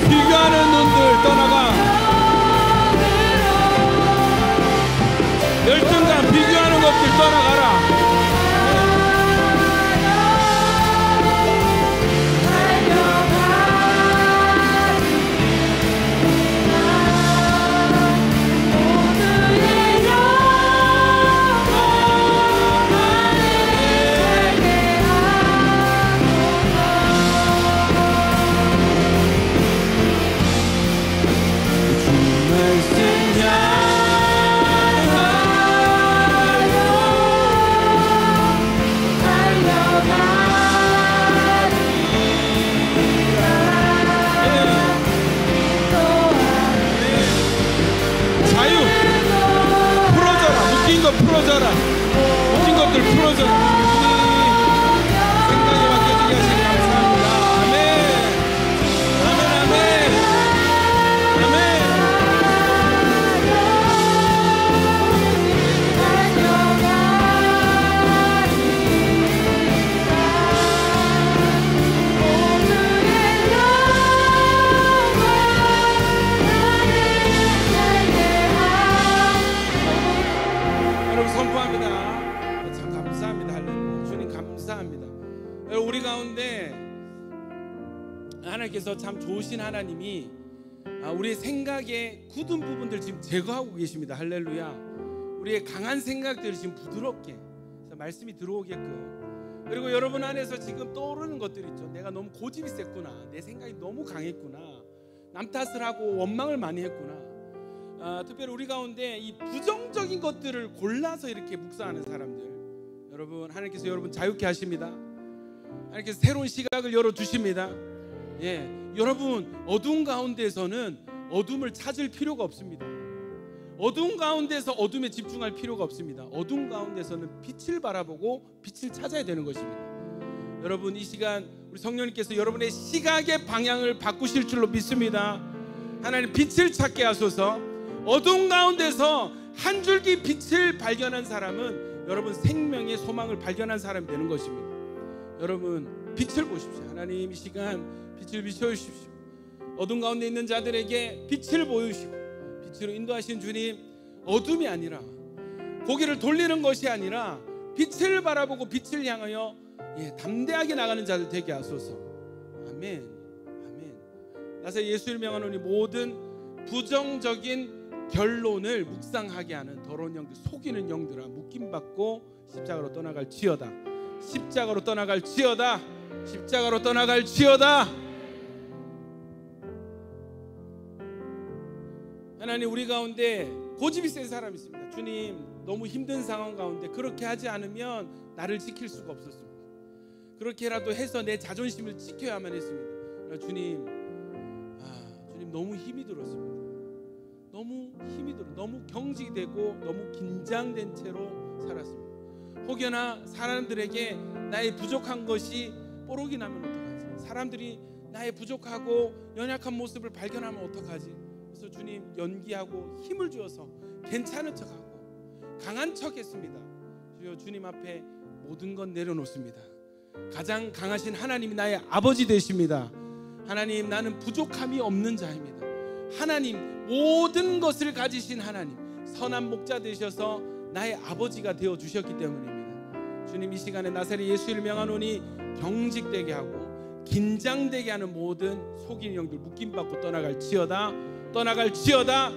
비교하는 눈들 떠나가. 열등감, 비교하는 것들 떠나가라. 풀어져라. 모든 것들 풀어져라. 생각에 맡겨지게 하시니 감사합니다. 우리 가운데 하나님께서 참 좋으신 하나님이 우리의 생각의 굳은 부분들 지금 제거하고 계십니다. 할렐루야. 우리의 강한 생각들을 지금 부드럽게 말씀이 들어오게끔. 그리고 여러분 안에서 지금 떠오르는 것들 있죠. 내가 너무 고집이 셌구나, 내 생각이 너무 강했구나, 남 탓을 하고 원망을 많이 했구나. 특별히 우리 가운데 이 부정적인 것들을 골라서 이렇게 묵상하는 사람들, 여러분 하나님께서 여러분 자유케 하십니다. 하나님께서 새로운 시각을 열어주십니다. 여러분 어두운 가운데에서는 어둠을 찾을 필요가 없습니다. 어두운 가운데서 어둠에 집중할 필요가 없습니다. 어두운 가운데서는 빛을 바라보고 빛을 찾아야 되는 것입니다. 여러분 이 시간 우리 성령님께서 여러분의 시각의 방향을 바꾸실 줄로 믿습니다. 하나님, 빛을 찾게 하소서. 어두운 가운데서 한 줄기 빛을 발견한 사람은 여러분 생명의 소망을 발견한 사람이 되는 것입니다. 여러분, 빛을 보십시오. 하나님, 이 시간 빛을 비춰주십시오. 어둠 가운데 있는 자들에게 빛을 보여주시고 빛으로 인도하신 주님, 어둠이 아니라 고개를 돌리는 것이 아니라 빛을 바라보고 빛을 향하여 담대하게 나가는 자들 되게 하소서. 아멘. 아멘. 나서 예수를 명하노니 모든 부정적인 결론을 묵상하게 하는 더러운 영들, 속이는 영들아, 묶임받고 십자가로 떠나갈 지어다. 십자가로 떠나갈 지어다. 십자가로 떠나갈 지어다. 하나님, 우리 가운데 고집이 센 사람이 있습니다. 주님, 너무 힘든 상황 가운데 그렇게 하지 않으면 나를 지킬 수가 없었습니다. 그렇게라도 해서 내 자존심을 지켜야만 했습니다. 주님, 주님 너무 힘이 들었습니다. 너무 힘이 들어, 너무 경직되고 너무 긴장된 채로 살았습니다. 혹여나 사람들에게 나의 부족한 것이 뽀록이 나면 어떡하지? 사람들이 나의 부족하고 연약한 모습을 발견하면 어떡하지? 그래서 주님, 연기하고 힘을 주어서 괜찮은 척하고 강한 척했습니다. 주여, 주님 앞에 모든 건 내려놓습니다. 가장 강하신 하나님이 나의 아버지 되십니다. 하나님, 나는 부족함이 없는 자입니다. 하나님, 모든 것을 가지신 하나님, 선한 목자 되셔서 나의 아버지가 되어 주셨기 때문입니다. 주님, 이 시간에 나사렛 예수를 명하노니 경직되게 하고 긴장되게 하는 모든 속이는 영들 묶임받고 떠나갈 지어다. 떠나갈 지어다.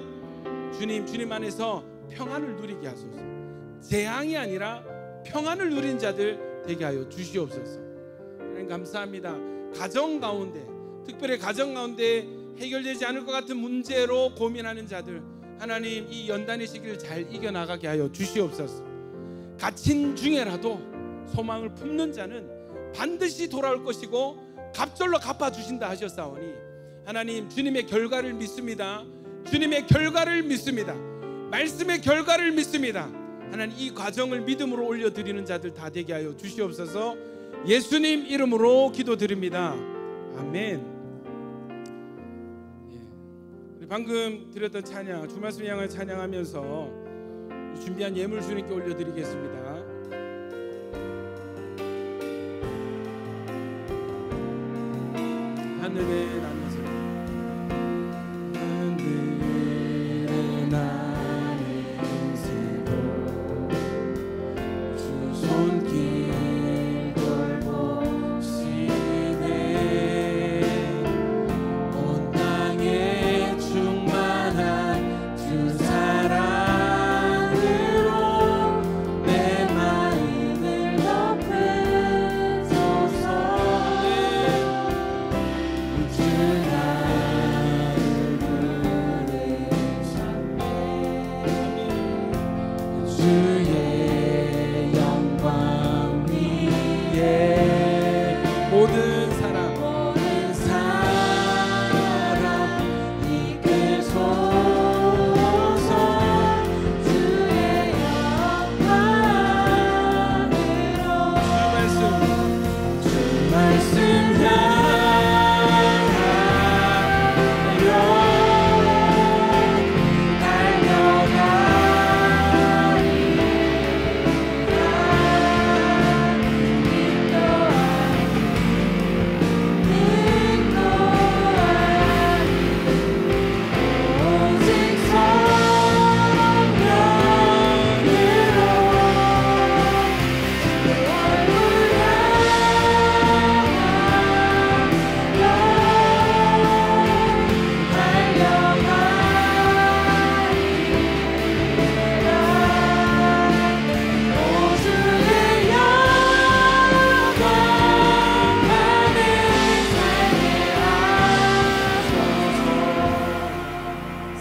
주님 안에서 평안을 누리게 하소서. 재앙이 아니라 평안을 누린 자들 되게 하여 주시옵소서. 하나님, 감사합니다. 가정 가운데, 특별히 가정 가운데 해결되지 않을 것 같은 문제로 고민하는 자들, 하나님, 이 연단의 시기를 잘 이겨나가게 하여 주시옵소서. 갇힌 중에라도 소망을 품는 자는 반드시 돌아올 것이고 갑절로 갚아주신다 하셨사오니, 하나님, 주님의 결과를 믿습니다. 주님의 결과를 믿습니다. 말씀의 결과를 믿습니다. 하나님, 이 과정을 믿음으로 올려드리는 자들 다 되게 하여 주시옵소서. 예수님 이름으로 기도드립니다. 아멘. 우리 방금 드렸던 찬양, 주말씀 향을 찬양하면서 준비한 예물 주님께 올려드리겠습니다. 하늘에 나는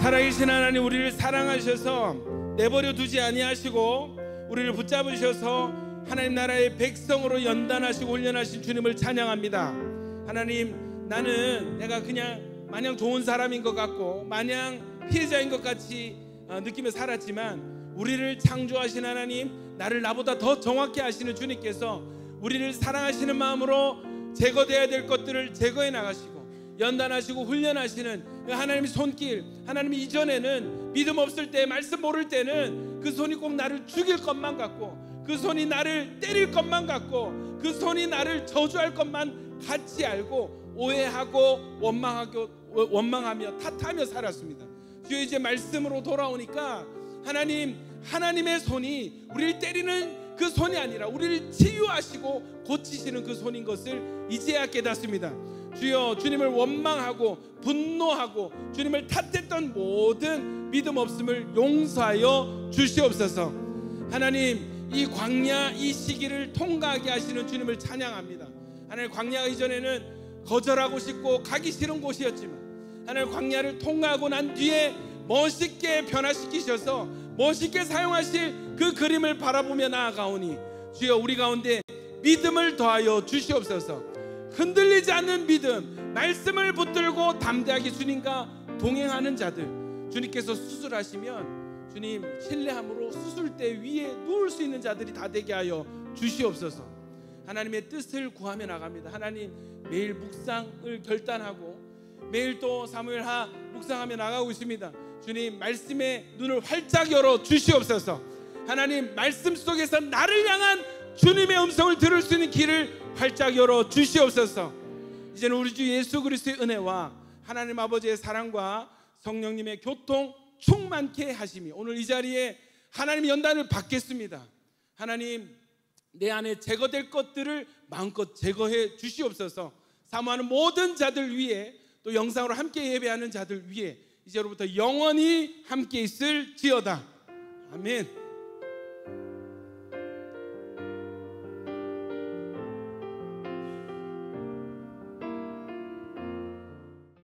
살아계신 하나님, 우리를 사랑하셔서 내버려 두지 아니하시고 우리를 붙잡으셔서 하나님 나라의 백성으로 연단하시고 훈련하신 주님을 찬양합니다. 하나님, 나는 내가 그냥 마냥 좋은 사람인 것 같고 마냥 피해자인 것 같이 느끼며 살았지만, 우리를 창조하신 하나님, 나를 나보다 더 정확히 아시는 주님께서 우리를 사랑하시는 마음으로 제거돼야 될 것들을 제거해 나가시고 연단하시고 훈련하시는 하나님의 손길, 하나님 이전에는 믿음 없을 때, 말씀 모를 때는 그 손이 꼭 나를 죽일 것만 같고, 그 손이 나를 때릴 것만 같고, 그 손이 나를 저주할 것만 같이 알고 오해하고 원망하며 탓하며 살았습니다. 주여, 이제 말씀으로 돌아오니까 하나님의 손이 우리를 때리는 그 손이 아니라 우리를 치유하시고 고치시는 그 손인 것을 이제야 깨닫습니다. 주여, 주님을 원망하고 분노하고 주님을 탓했던 모든 믿음 없음을 용서하여 주시옵소서. 하나님, 이 광야, 이 시기를 통과하게 하시는 주님을 찬양합니다. 하나님, 광야 이전에는 거절하고 싶고 가기 싫은 곳이었지만 하나님, 광야를 통과하고 난 뒤에 멋있게 변화시키셔서 멋있게 사용하실 그 그림을 바라보며 나아가오니 주여, 우리 가운데 믿음을 더하여 주시옵소서. 흔들리지 않는 믿음, 말씀을 붙들고 담대하게 주님과 동행하는 자들, 주님께서 수술하시면 주님 신뢰함으로 수술대 위에 누울 수 있는 자들이 다 되게 하여 주시옵소서. 하나님의 뜻을 구하며 나갑니다. 하나님, 매일 묵상을 결단하고 매일 또 사무엘하 묵상하며 나가고 있습니다. 주님, 말씀의 눈을 활짝 열어 주시옵소서. 하나님, 말씀 속에서 나를 향한 주님의 음성을 들을 수 있는 길을 활짝 열어 주시옵소서. 이제는 우리 주 예수 그리스도의 은혜와 하나님 아버지의 사랑과 성령님의 교통 충만케 하심이 오늘 이 자리에 하나님의 연단을 받겠습니다. 하나님, 내 안에 제거될 것들을 마음껏 제거해 주시옵소서. 사모하는 모든 자들 위에, 또 영상으로 함께 예배하는 자들 위에 이제로부터 영원히 함께 있을지어다. 아멘.